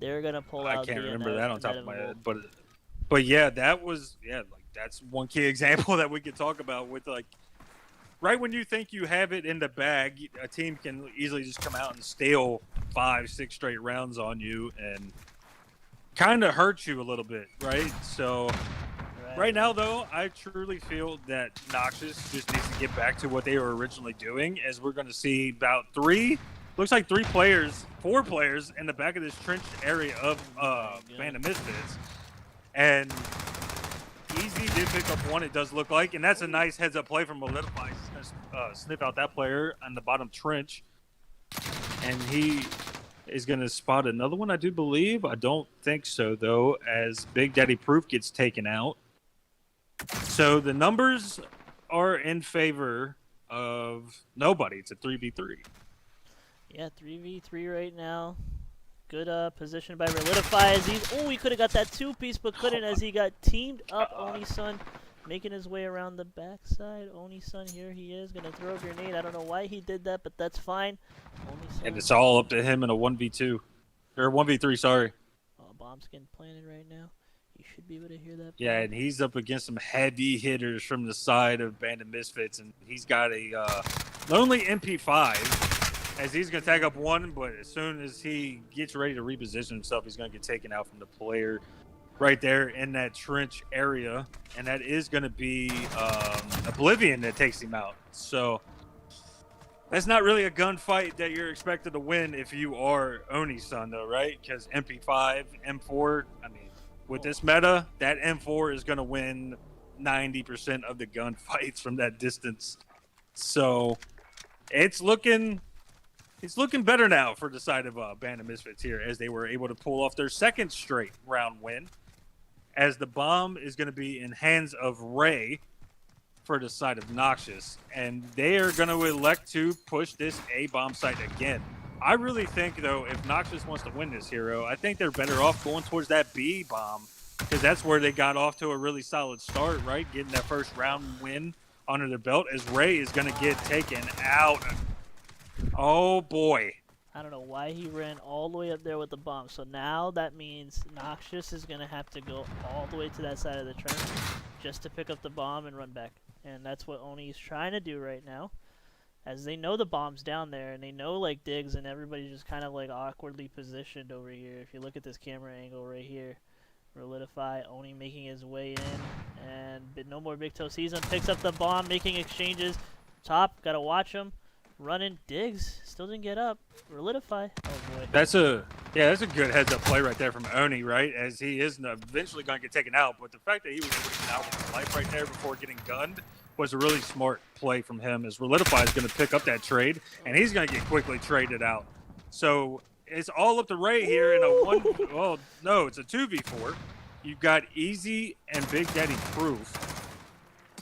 they're going to pull out I can't the remember that on top of my head, but yeah, that was, that's one key example that we could talk about with, like, right when you think you have it in the bag, a team can easily just come out and steal 5-6 straight rounds on you and kind of hurt you a little bit, right? So right now, though, I truly feel that Noxious just needs to get back to what they were originally doing, as we're going to see about 4 players in the back of this trenched area of Band of Misfits. And Easy did pick up one, it does look like, and that's a nice heads-up play from Molidify. He's going to sniff out that player on the bottom trench. And he is going to spot another one, I do believe. I don't think so, though, as Big Daddy Proof gets taken out. So the numbers are in favor of nobody. It's a 3v3. Yeah, 3v3 right now. Good position by Relidify as he could have got that 2-piece, but couldn't as he got teamed up. Oni-Sun making his way around the backside. Oni-san, here he is, gonna throw a grenade. I don't know why he did that, but that's fine. Oni-san. And it's all up to him in a 1v2. Or 1v3, sorry. Bomb's getting planted right now. You should be able to hear that. Yeah, bomb. and he's up against some heavy hitters from the side of Bandit Misfits, and he's got a lonely MP5 as he's going to tag up one, but as soon as he gets ready to reposition himself, he's going to get taken out from the player right there in that trench area, and that is going to be Oblivion that takes him out. So that's not really a gunfight that you're expected to win if you are Oni-san, though, right? Because MP5, M4, I mean, with this meta, that M4 is going to win 90% of the gunfights from that distance. So it's looking better now for the side of Bandit Misfits here, as they were able to pull off their second straight round win, as the bomb is going to be in hands of Ray for the side of Noxious, and they are going to elect to push this A bomb site again. I really think, though, if Noxious wants to win this hero, I think they're better off going towards that B bomb, because that's where they got off to a really solid start, right? Getting that first round win under their belt, as Ray is going to get taken out. Oh boy. I don't know why he ran all the way up there with the bomb. So now that means Noxious is going to have to go all the way to that side of the trench just to pick up the bomb and run back. And that's what Oni is trying to do right now, as they know the bomb's down there, and they know like Diggs and everybody's just kind of like awkwardly positioned over here. If you look at this camera angle right here, Relidify, Oni making his way in, and no more Big Toe sees him, picks up the bomb, making exchanges. Top, gotta watch him. Running, Diggs still didn't get up. Relidify. Oh boy. That's a good heads up play right there from Oni, right? As he is eventually going to get taken out, but the fact that he was able to get out with his life right there before getting gunned was a really smart play from him, as Relidify is going to pick up that trade, and he's going to get quickly traded out. So it's all up to Ray here in a one. Well, no, it's a 2v4. You've got Easy and Big Daddy Proof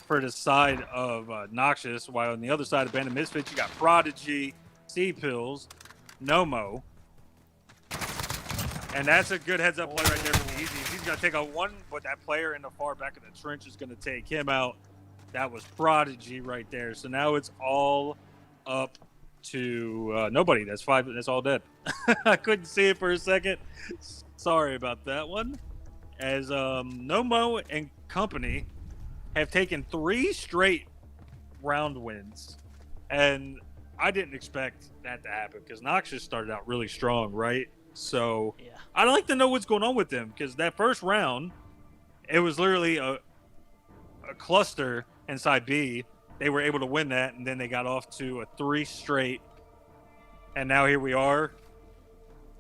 for the side of Noxious, while on the other side of Bandit Misfits, you got Prodigy, C-Pills, Nomo. And that's a good heads-up play right there from Easy. He's going to take a one, but that player in the far back of the trench is going to take him out. That was Prodigy right there. So now it's all up to nobody. That's five. That's all dead. I couldn't see it for a second. Sorry about that one. As Nomo and company have taken 3 straight round wins, and I didn't expect that to happen because Noxious started out really strong, right? So Yeah. I'd like to know what's going on with them, because that first round, it was literally a cluster inside B. They were able to win that, and then they got off to a 3 straight, and now here we are,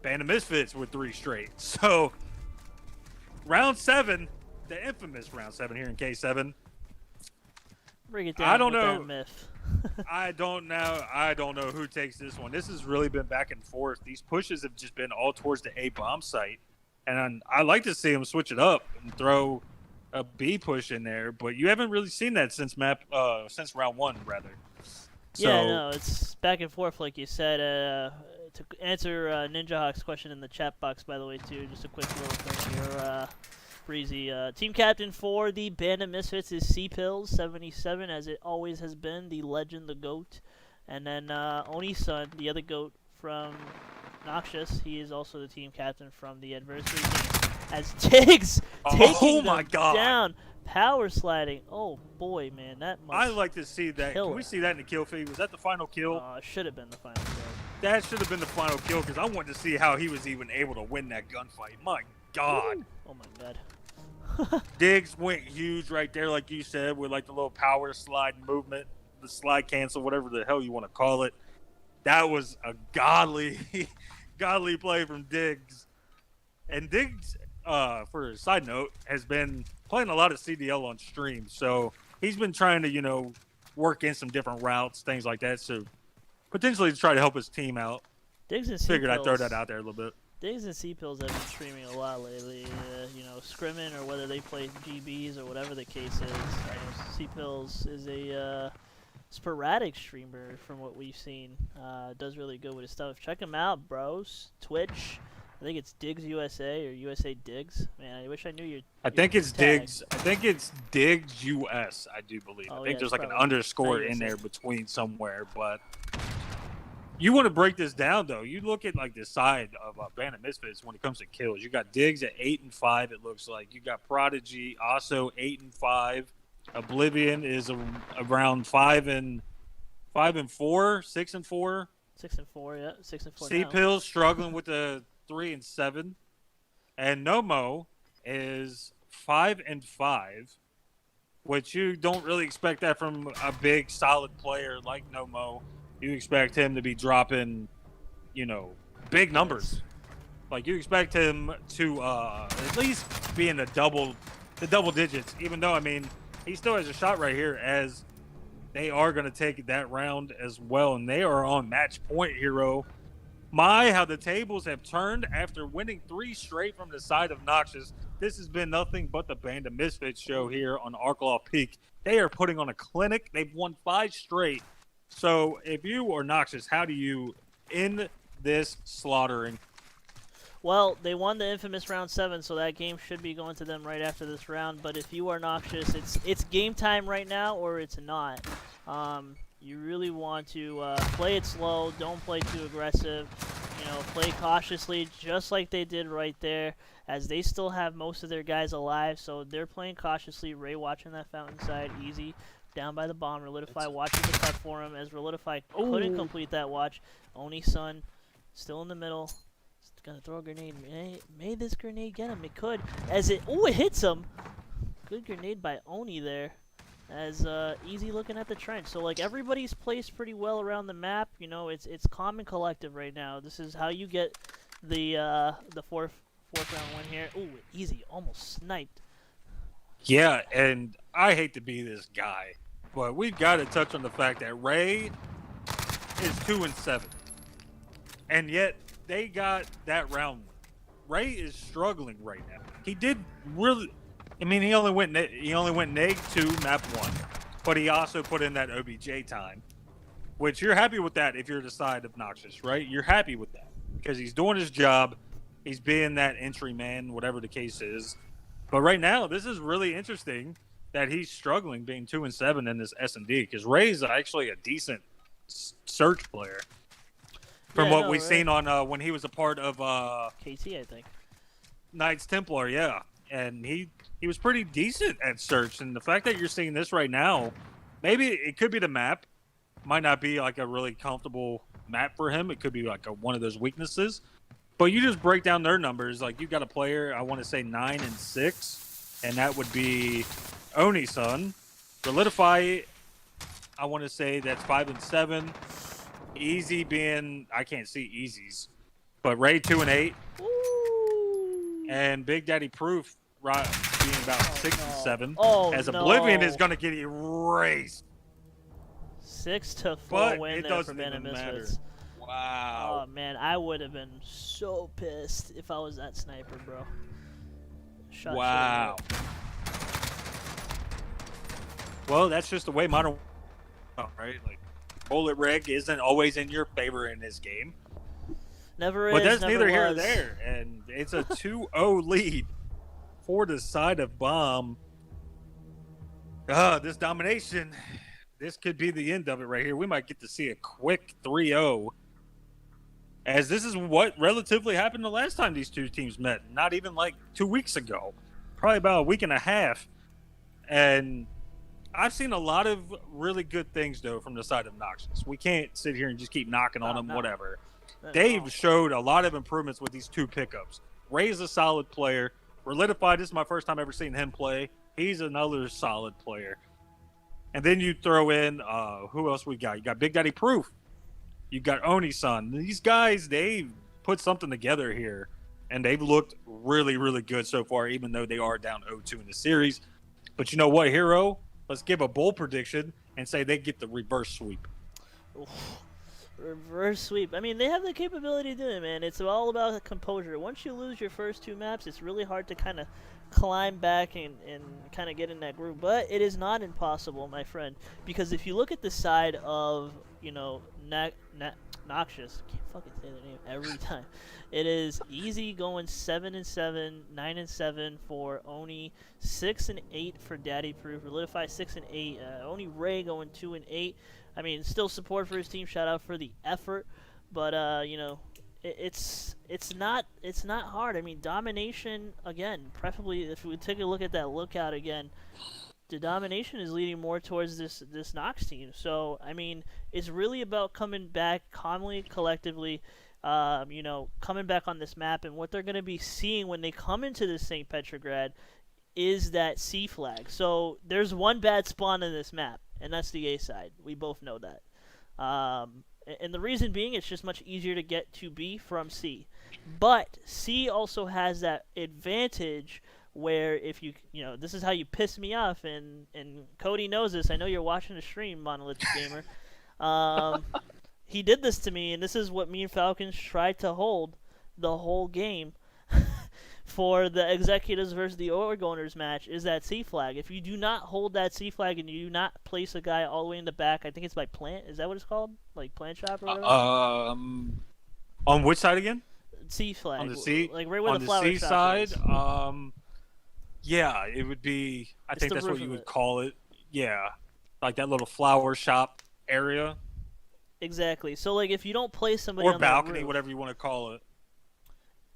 Bandit Misfits with 3 straight. So round 7, the infamous round 7 here in K7. Bring it down. I don't with know. That myth. I don't know who takes this one. This has really been back and forth. These pushes have just been all towards the A bomb site, and I like to see them switch it up and throw a B push in there. But you haven't really seen that since round 1, rather. So, Yeah, no, it's back and forth, like you said. To answer Ninja Hawk's question in the chat box, by the way, too, just a quick little thing here. Breezy. Team captain for the Bandit Misfits is C-Pills 77, as it always has been, the legend, the GOAT. And then Oni-san, the other GOAT from Noxious, he is also the team captain from the adversary team. As Diggs taking them down, power sliding. Oh boy, man, that must I like to see that. killer. Can we see that in the kill feed? Was that the final kill? Should have been the final kill. That should have been the final kill, because I wanted to see how he was even able to win that gunfight. My God. Oh my God. Diggs went huge right there, like you said, with like the little power slide movement, the slide cancel, whatever the hell you want to call it. That was a godly play from Diggs. And Diggs, for a side note, has been playing a lot of CDL on stream. So he's been trying to, work in some different routes, things like that. So potentially to try to help his team out. Diggs and Figured I'd throw C-Pills. that out there a little bit. Diggs and C-Pills have been streaming a lot lately, scrimming or whether they play GBs or whatever the case is. I know C-Pills is a sporadic streamer from what we've seen. Does really good with his stuff. Check him out, bros. Twitch, I think it's Diggs USA or USA Diggs. Man, I wish I knew your. I think it's tag. Diggs. I think it's Diggs US. I do believe. Oh, I yeah, think there's it's like an probably underscore not in USA. there between somewhere. But you want to break this down though. You look at like the side of Band of Misfits when it comes to kills. You got Diggs at 8-5. It looks like you got Prodigy also 8-5. Oblivion is around 5-4, 6-4. 6-4, yeah, 6-4 Sea now. Pills struggling with the 3-7, and Nomo is 5-5, which you don't really expect that from a big solid player like Nomo. You expect him to be dropping, big numbers. Like you expect him to at least be in the double digits. Even though he still has a shot right here as they are going to take that round as well, and they are on match point, Hero. How the tables have turned after winning 3 straight from the side of Noxious. This has been nothing but the Band of Misfits show here on Arklaw Peak. They are putting on a clinic. They've won 5 straight. So if you are Noxious, how do you end this slaughtering? Well, they won the infamous round 7, so that game should be going to them right after this round. But if you are Noxious, it's game time right now, or it's not. You really want to play it slow. Don't play too aggressive. Play cautiously, just like they did right there, as they still have most of their guys alive. So they're playing cautiously. Ray watching that fountain side, easy. Down by the bomb, Relidify watching the cut for him, as Relidify couldn't complete that watch. Oni-sun still in the middle. Gonna throw a grenade. May this grenade get him? It could. It hits him. Good grenade by Oni there. As Easy looking at the trench. So like everybody's placed pretty well around the map. It's calm and collective right now. This is how you get the fourth round win here. Ooh, Easy almost sniped. Yeah, and I hate to be this guy, but we've got to touch on the fact that Ray is 2-7, and yet they got that round win. Ray is struggling right now. He did really. He only went -2 map 1, but he also put in that OBJ time, which you're happy with that if you're the side of Noxious, right? You're happy with that because he's doing his job. He's being that entry man, whatever the case is. But right now, this is really interesting that he's struggling being 2-7 in this S&D because Ray's actually a decent search player. From what we've seen on when he was a part of KT, I think. Knights Templar, yeah. And he was pretty decent at search. And the fact that you're seeing this right now, maybe it could be the map. Might not be like a really comfortable map for him. It could be like one of those weaknesses. But you just break down their numbers. Like you got a player, I want to say 9-6, and that would be Oni-sun. Relidify, I want to say that's 5-7. Easy being, I can't see Easy's, but Ray 2-8, and Big Daddy Proof being about 6-7. Oh, as Oblivion is going to get erased. 6-4 win there for Band of Misfits. Wow. Oh man, I would have been so pissed if I was that sniper, bro. Wow. Well, that's just the way modern, right? Like. Bullet rig isn't always in your favor in this game. Never is. But that's never neither here nor was. there. And it's a 2-0 lead for the side of Bomb. This domination, this could be the end of it right here. We might get to see a quick 3-0. As this is what relatively happened the last time these two teams met. Not even like 2 weeks ago. Probably about a week and a half. And I've seen a lot of really good things, though, from the side of Noxious. We can't sit here and just keep knocking on them, whatever. They've showed a lot of improvements with these 2 pickups. Ray's a solid player. Relidify, this is my first time ever seeing him play. He's another solid player. And then you throw in, who else we got? You got Big Daddy Proof. You got Oni-sun. These guys, they've put something together here. And they've looked really, really good so far, even though they are down 0-2 in the series. But you know what, Hero? Let's give a bold prediction and say they get the reverse sweep. Oof. Reverse sweep. They have the capability to do it, man. It's all about composure. Once you lose your first 2 maps, it's really hard to kind of climb back and kind of get in that groove. But it is not impossible, my friend. Because if you look at the side of, Noxious. I can't fucking say their name every time. It is Easy going 7-7, 9-7 for Oni, 6-8 for Daddy Proof, Relidify 6-8. Oni Ray going 2-8. I mean, still support for his team. Shout out for the effort, but you know, it's not hard. I mean, domination again. Preferably, if we take a look at that lookout again, the domination is leading more towards this Nox team. So I mean, it's really about coming back calmly, collectively. You know, coming back on this map, and what they're going to be seeing when they come into this St. Petrograd is that C flag. So there's one bad spawn in this map, and that's the A side. We both know that. And the reason being, it's just much easier to get to B from C. But C also has that advantage where if you know, this is how you piss me off, and Cody knows this. I know you're watching the stream, Monolithic Gamer. He did this to me, and this is what me and Falcons tried to hold the whole game for the Executives versus the Org Owners match, is that C flag. If you do not hold that C flag and you do not place a guy all the way in the back, I think it's by plant. Is that what it's called? Like plant shop or whatever? On which side again? C flag. On the C? Like right where on the flower C shop side? is. Yeah, it would be, I It's think the that's roof what you of would it. call it. Yeah. Like that little flower shop area. Exactly. So like if you don't place somebody Or on that balcony, roof, whatever you want to call it.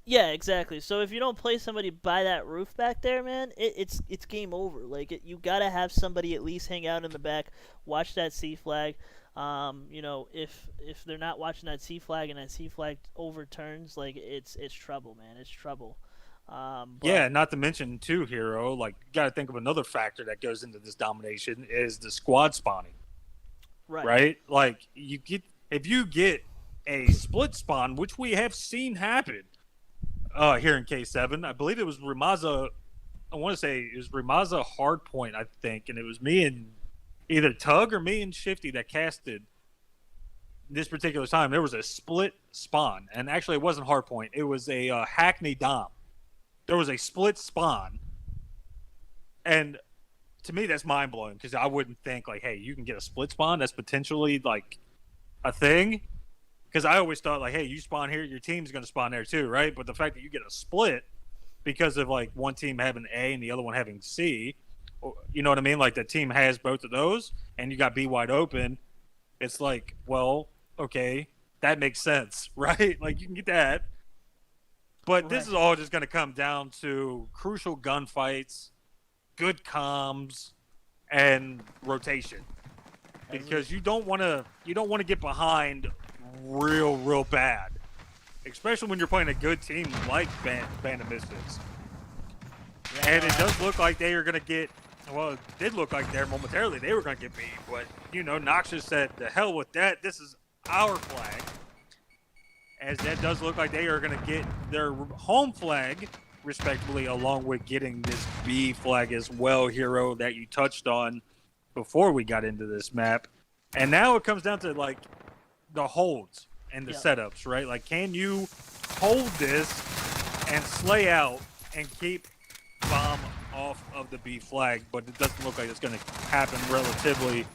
yeah, exactly. So if you don't play somebody by that roof back there, man, it's game over. Like you gotta have somebody at least hang out in the back, watch that C flag. You know, if they're not watching that C flag and that C flag overturns, like it's trouble, man. It's trouble. But, Yeah, not to mention too, Hero, like you gotta think of another factor that goes into this domination is the squad spawning. Right? Like if you get a split spawn, which we have seen happen here in K7, I believe it was Ramaza. I want to say it was Ramaza Hardpoint, I think, and it was me and either Tug or me and Shifty that casted this particular time. There was a split spawn, and actually it wasn't Hardpoint. It was a Hackney Dom. There was a split spawn, and to me that's mind blowing because I wouldn't think like, hey, you can get a split spawn. That's potentially like a thing. Because I always thought, like, hey, you spawn here, your team's going to spawn there too, right? But the fact that you get a split because of, like, one team having A and the other one having C, you know what I mean? Like, the team has both of those, and you got B wide open. It's like, well, okay, that makes sense, right? Like, you can get that. But this is all just going to come down to crucial gunfights, good comms, and rotation. Because you don't want to get behind real bad, especially when you're playing a good team like Band of Misfits. And it does look like they are going to get, well, it did look like there momentarily they were going to get beat, but you know, Noxious said, the hell with that, this is our flag, as that does look like they are going to get their home flag respectively, along with getting this B flag as well, Hero, that you touched on before we got into this map. And now it comes down to like the holds and the setups, right? Like, can you hold this and slay out and keep bomb off of the B flag? But it doesn't look like it's going to happen relatively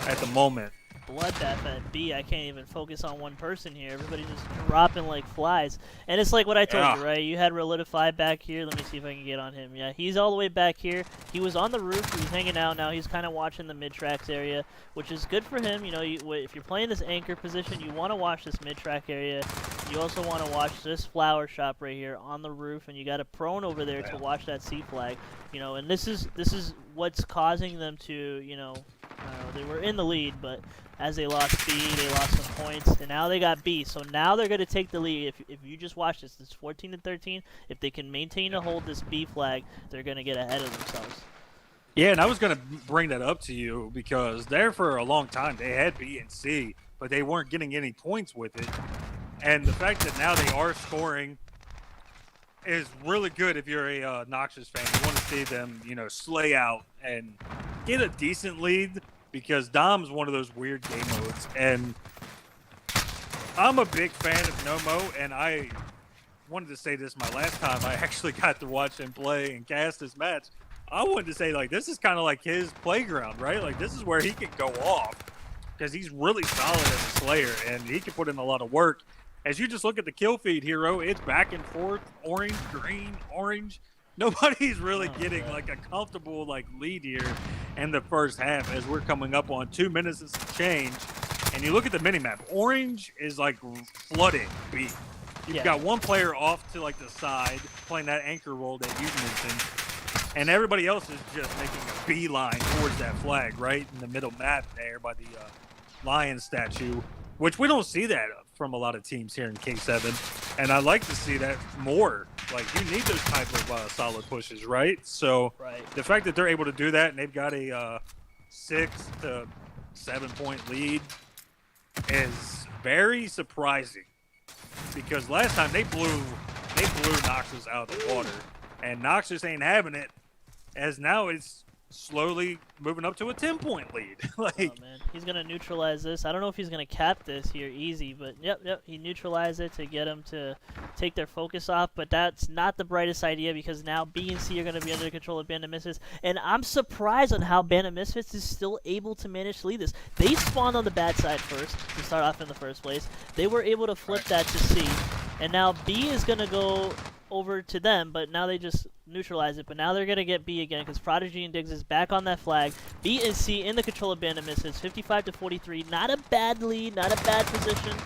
at the moment. Bloodbath at B. I can't even focus on one person here. Everybody's just dropping like flies. And it's like what I told you, right? You had Relidify back here. Let me see if I can get on him. Yeah, he's all the way back here. He was on the roof. He was hanging out. Now he's kind of watching the mid-tracks area, which is good for him. You know, if you're playing this anchor position, you want to watch this mid-track area. You also want to watch this flower shop right here on the roof, and you got a prone over there to watch that C flag. You know, and this is what's causing them to, you know, they were in the lead, but as they lost B, they lost some points, and now they got B. So now they're going to take the lead. If you just watch this, it's 14-13. If they can maintain to hold this B flag, they're going to get ahead of themselves. Yeah, and I was going to bring that up to you because there for a long time they had B and C, but they weren't getting any points with it. And the fact that now they are scoring is really good if you're a Noxious fan. You want to see them, you know, slay out and get a decent lead, because Dom's one of those weird game modes. And I'm a big fan of Nomo, and I wanted to say this my last time I actually got to watch him play and cast this match. I wanted to say, like, this is kind of like his playground, right? Like, this is where he can go off. because he's really solid as a Slayer, and he can put in a lot of work. As you just look at the kill feed, Hero, it's back and forth, orange, green, orange. Nobody's really getting like a comfortable like lead here in the first half as we're coming up on 2 minutes and some change. And you look at the minimap, orange is like flooding B. You've got one player off to like the side playing that anchor role that you mentioned, and everybody else is just making a beeline towards that flag right in the middle map there by the lion statue, which we don't see that from a lot of teams here in K7, and I like to see that more. Like, you need those type of solid pushes, right? So the fact that they're able to do that and they've got a 6 to 7 point lead is very surprising, because last time they blew Noxious out of the water, and Noxious ain't having it, as now it's slowly moving up to a 10-point lead. Like, oh man, he's gonna neutralize this. I don't know if he's gonna cap this here easy, but yep, he neutralized it to get him to take their focus off. But that's not the brightest idea, because now B and C are gonna be under control of Bandit Misfits, and I'm surprised on how Bandit Misfits is still able to manage to lead this. They spawned on the bad side first to start off in the first place. They were able to flip that to C, and now B is gonna go over to them, but now they just neutralize it. But now they're gonna get B again, because Prodigy and Diggs is back on that flag. B and C in the control of Bandit Misfits, 55 to 43. Not a bad lead, not a bad position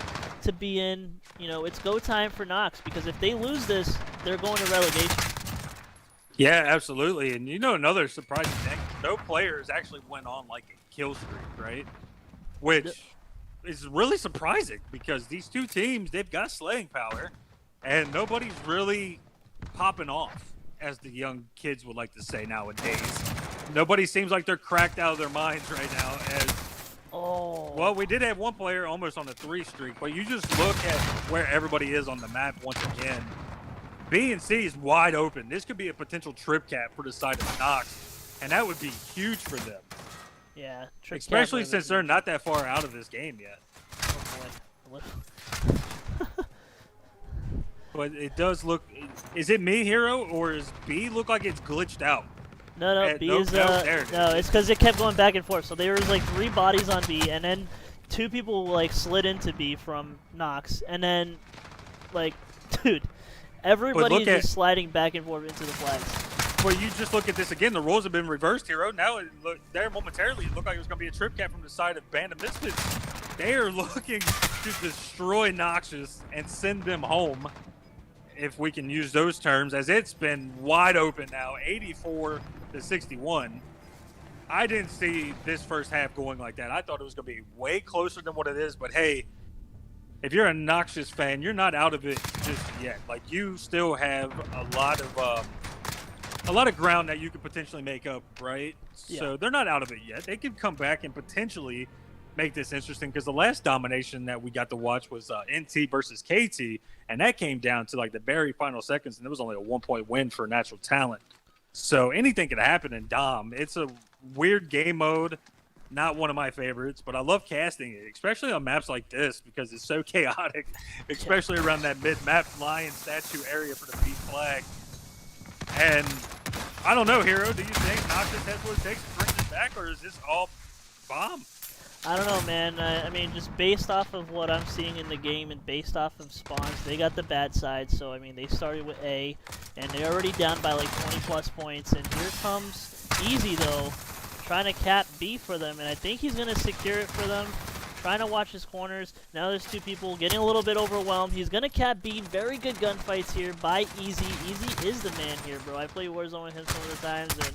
to be in. You know, it's go time for Nox, because if they lose this, they're going to relegation. yeah, absolutely. And you know, another surprising thing, no players actually went on like a kill streak, right? Which is really surprising, because these two teams, they've got slaying power, and nobody's really popping off, as the young kids would like to say nowadays. Nobody seems like they're cracked out of their minds right now. Well, we did have one player almost on a 3 streak, but you just look at where everybody is on the map once again. B and C is wide open. This could be a potential trip cap for the side of Nox, and that would be huge for them. Yeah, especially since they're not that far out of this game yet. Oh boy. But it does look. Is it me, Hero, or is B look like it's glitched out? No, B is no. It's because it kept going back and forth. So there was like 3 bodies on B, and then 2 people like slid into B from Nox, and then like, dude, everybody is just sliding back and forth into the flags. Well, you just look at this again. The roles have been reversed, Hero. Now, there momentarily, it looked like it was going to be a trip cap from the side of Bandit Misfits. They are looking to destroy Noxious and send them home, if we can use those terms, as it's been wide open now, 84 to 61. I didn't see this first half going like that. I thought it was going to be way closer than what it is, but hey, if you're a Noxious fan, you're not out of it just yet. Like, you still have a lot of ground that you could potentially make up, right? Yeah. So they're not out of it yet. They could come back and potentially make this interesting, because the last domination that we got to watch was NT versus KT, and that came down to like the very final seconds, and it was only a 1-point win for Natural Talent. So anything could happen in Dom. It's a weird game mode, not one of my favorites, but I love casting it, especially on maps like this, because it's so chaotic, especially around that mid-map lion statue area for the B flag. And I don't know, Hero, do you think Noxious has what it takes to bring this back, or is this all bomb? I don't know, man. I mean, just based off of what I'm seeing in the game and based off of spawns, they got the bad side. So, I mean, they started with A, and they're already down by like 20+ points. And here comes Easy, though, trying to cap B for them. And I think he's going to secure it for them, trying to watch his corners. Now there's 2 people getting a little bit overwhelmed. He's going to cap B. Very good gunfights here by Easy. Easy is the man here, bro. I played Warzone with him some of the times, and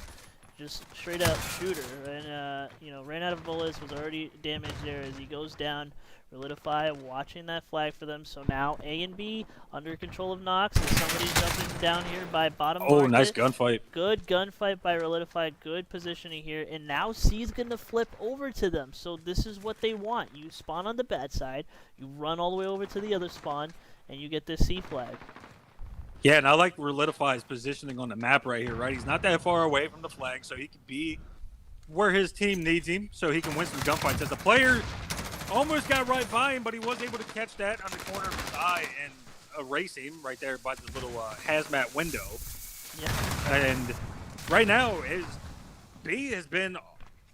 just straight up shooter, and you know, ran out of bullets, was already damaged there as he goes down. Relidify watching that flag for them. So now A and B under control of Nox, and somebody's jumping down here by bottom market. Oh, nice gunfight. Good gunfight by Relidify, good positioning here, and now C's gonna flip over to them. So this is what they want. You spawn on the bad side, you run all the way over to the other spawn, and you get this C flag. Yeah, and I like Relidify's positioning on the map right here, right? He's not that far away from the flag, so he can be where his team needs him, so he can win some gunfights. As the player almost got right by him, but he was able to catch that on the corner of his eye and erase him right there by the little hazmat window. Yeah. And right now, B has been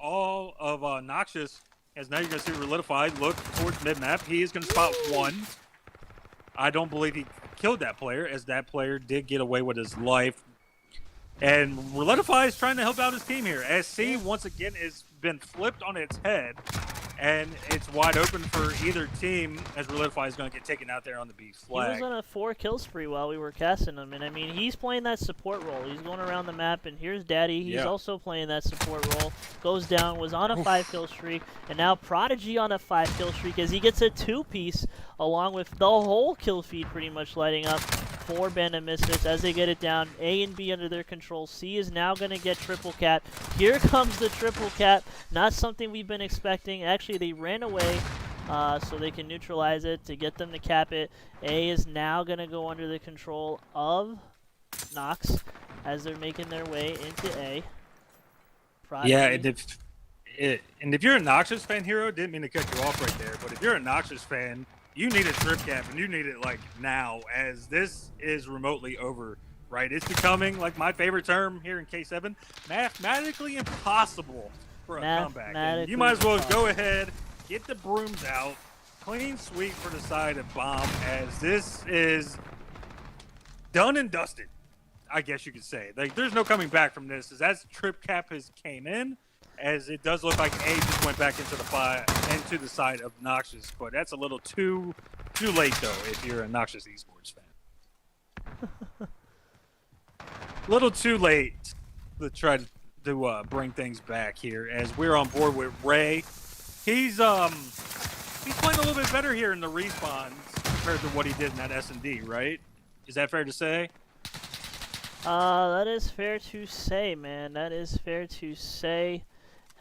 all of Noxious As now you're going to see Relidified look towards mid-map. He is going to spot one. I don't believe he killed that player, as that player did get away with his life. And Relidified is trying to help out his team here. SC, once again, has been flipped on its head. And it's wide open for either team, as Relidified is going to get taken out there on the B flag. He was on a 4-kill spree while we were casting him, and I mean, he's playing that support role. He's going around the map, and here's Daddy. He's also playing that support role. Goes down, was on a 5-kill streak, and now Prodigy on a 5-kill streak as he gets a 2-piece, along with the whole kill feed pretty much lighting up for Bandit Misfits as they get it down. A and B under their control. C is now going to get triple cap. Here comes the triple cap. Not something we've been expecting. Actually, they ran away so they can neutralize it to get them to cap it. A is now going to go under the control of Nox as they're making their way into A. Prodigy. Yeah, and if you're a Noxious fan, Hero, didn't mean to cut you off right there, but if you're a Noxious fan, you need a trip cap, and you need it like now, as this is remotely over, right? It's becoming, like my favorite term here in K7, mathematically impossible for a comeback. And you might as well go ahead, get the brooms out, clean sweep for the side of Bomb, as this is done and dusted, I guess you could say. Like, there's no coming back from this, as trip cap has came in, as it does look like A just went back into the side of Noxious, but that's a little too late though if you're a Noxious eSports fan. Little too late to try to bring things back here, as we're on board with Ray. He's playing a little bit better here in the respawns compared to what he did in that S&D, right? Is that fair to say? That is fair to say, man. That is fair to say.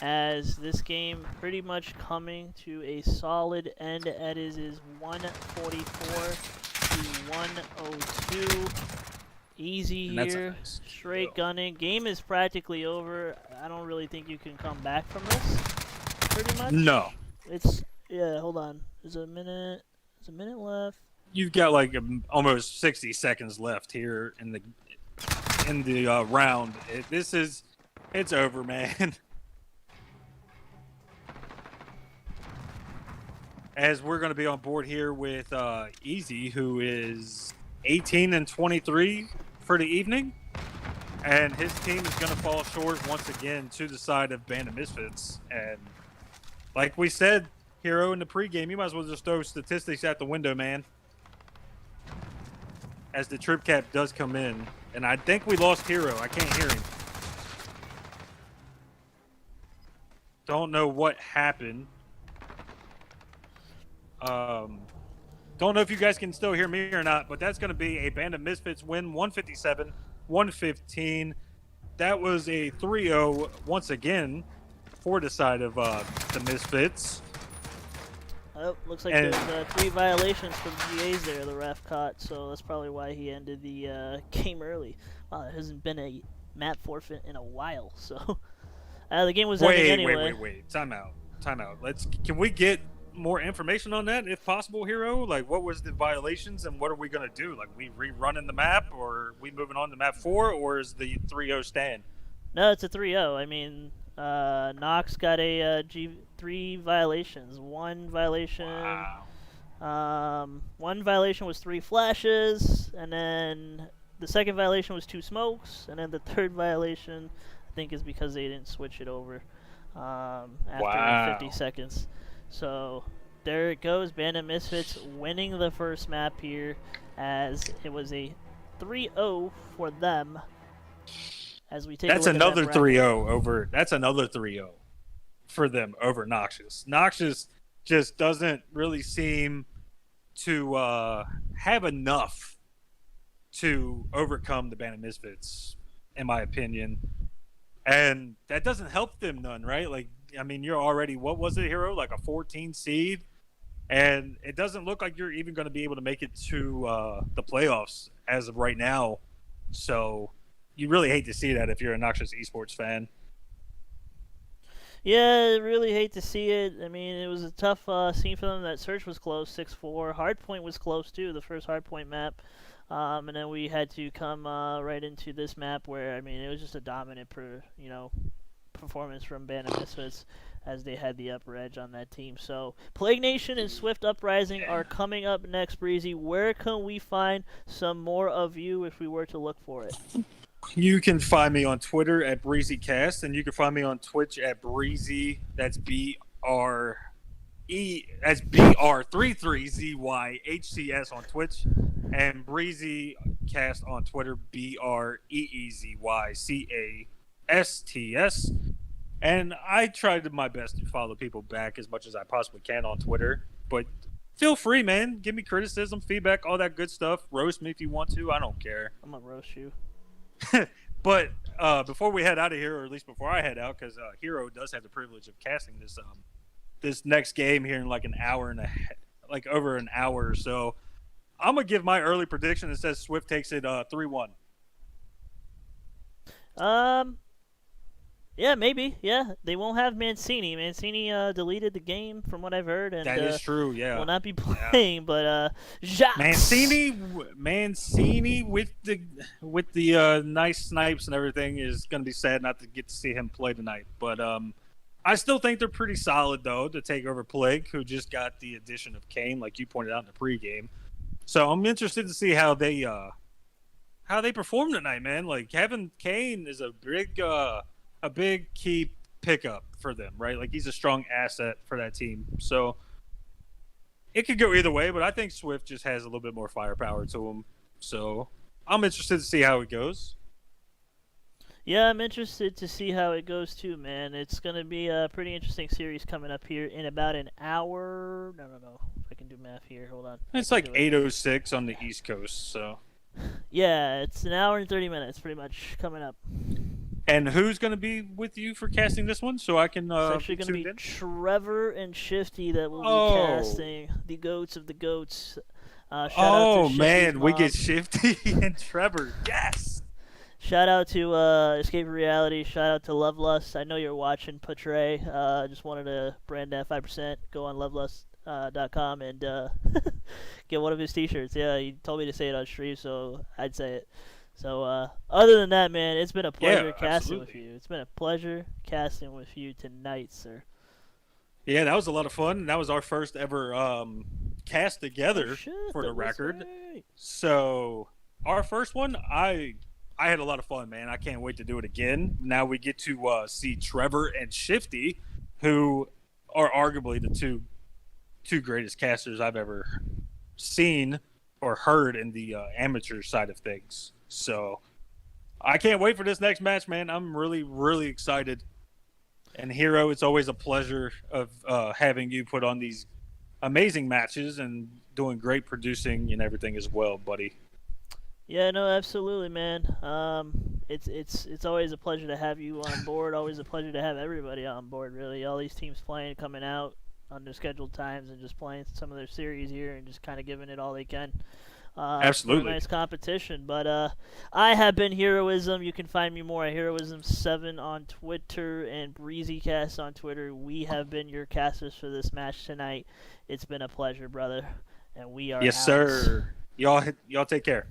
As this game pretty much coming to a solid end. It is 144 to 102. Easy here, nice straight gunning. Game is practically over. I don't really think you can come back from this. Pretty much. No. Hold on. There's a minute left. You've got like almost 60 seconds left here in the round. It's over, man. As we're going to be on board here with Easy, who is 18 and 23 for the evening. And his team is going to fall short once again to the side of Bandit Misfits. And like we said, Hero, in the pregame, you might as well just throw statistics out the window, man. As the trip cap does come in. And I think we lost Hero. I can't hear him. Don't know what happened. Don't know if you guys can still hear me or not, but that's going to be a Bandit Misfits win, 157-115. That was a 3-0 once again for the side of the Misfits. Oh, looks like there's 3 violations from GAs there the ref caught, so that's probably why he ended the game early. Wow, there hasn't been a map forfeit in a while, so the game was ending anyway. Wait. Time out. Can we get more information on that if possible, Hero? Like, what was the violations and what are we going to do? Like, we rerunning the map, or we moving on to map 4, or is the 3-0 stand? No, it's a 3-0. I mean, Nox got a 3 violations. One violation was 3 flashes, and then the second violation was 2 smokes, and then the third violation I think is because they didn't switch it over after 50 seconds. So there it goes, Bandit Misfits winning the first map here, as it was a 3-0 for them. As we take that's a look another at that 3-0 over. That's another 3-0 for them over Noxious. Noxious just doesn't really seem to have enough to overcome the Bandit Misfits, in my opinion, and that doesn't help them none, right? Like, I mean, you're already, what was it, Hero? Like a 14 seed? And it doesn't look like you're even going to be able to make it to the playoffs as of right now. So you really hate to see that if you're a Noxious eSports fan. Yeah, I really hate to see it. I mean, it was a tough scene for them. That search was close, 6-4. Hardpoint was close, too, the first Hardpoint map. And then we had to come right into this map where, I mean, it was just a dominant, performance from Band of Misfits as they had the upper edge on that team. So Plague Nation and Swift Uprising are coming up next, Breezy. Where can we find some more of you if we were to look for it? You can find me on Twitter at BreezyCast, and you can find me on Twitch at Breezy. That's that's BR33ZYHCS on Twitch, and BreezyCast on Twitter, BREEZYCASTS. And I tried my best to follow people back as much as I possibly can on Twitter. But feel free, man. Give me criticism, feedback, all that good stuff. Roast me if you want to. I don't care. I'm going to roast you. But before we head out of here, or at least before I head out, because Hero does have the privilege of casting this next game here in like an hour and like over an hour or so, I'm gonna give my early prediction that says Swift takes it 3-1. Yeah, maybe. Yeah, they won't have Mancini. Mancini deleted the game from what I've heard, and That is true. Yeah, will not be playing. But Jacques Mancini with the nice snipes and everything is gonna be sad not to get to see him play tonight. But I still think they're pretty solid though to take over Plague, who just got the addition of Kane, like you pointed out in the pregame. So I'm interested to see how they perform tonight, man. Like having Kane is a big key pickup for them, right? Like he's a strong asset for that team. So it could go either way, but I think Swift just has a little bit more firepower to him. So I'm interested to see how it goes. Yeah, I'm interested to see how it goes too, man. It's going to be a pretty interesting series coming up here in about an hour. No. If I can do math here, hold on. It's like 8:06 on the East Coast, so. Yeah, it's an hour and 30 minutes pretty much coming up. And who's going to be with you for casting this one, so I can It's actually going to be in? Trevor and Shifty that will be casting the goats of the goats. Shout out to Oh Shifty's man, we mom. get Shifty and Trevor. Yes. Shout out to Escape Reality. Shout out to Lovelust. I know you're watching, Portray. Just wanted to brand that 5%. Go on lovelust.com and get one of his t-shirts. Yeah, he told me to say it on stream, so I'd say it. So other than that, man, it's been a pleasure casting with you. It's been a pleasure casting with you tonight, sir. Yeah, that was a lot of fun. That was our first ever cast together for the record. Right. So our first one, I had a lot of fun, man. I can't wait to do it again. Now we get to see Trevor and Shifty, who are arguably the two greatest casters I've ever seen or heard in the amateur side of things. So I can't wait for this next match, man. I'm really, really excited. And Hero, it's always a pleasure of having you put on these amazing matches and doing great producing and everything as well, buddy. Yeah, no, absolutely, man. It's always a pleasure to have you on board. Always a pleasure to have everybody on board. Really, all these teams playing, coming out on their scheduled times, and just playing some of their series here, and just kind of giving it all they can. Absolutely, nice competition. But I have been Heroism. You can find me more at Heroism7 on Twitter and BreezyCast on Twitter. We have been your casters for this match tonight. It's been a pleasure, brother, and we are Yes, out. sir. Y'all take care.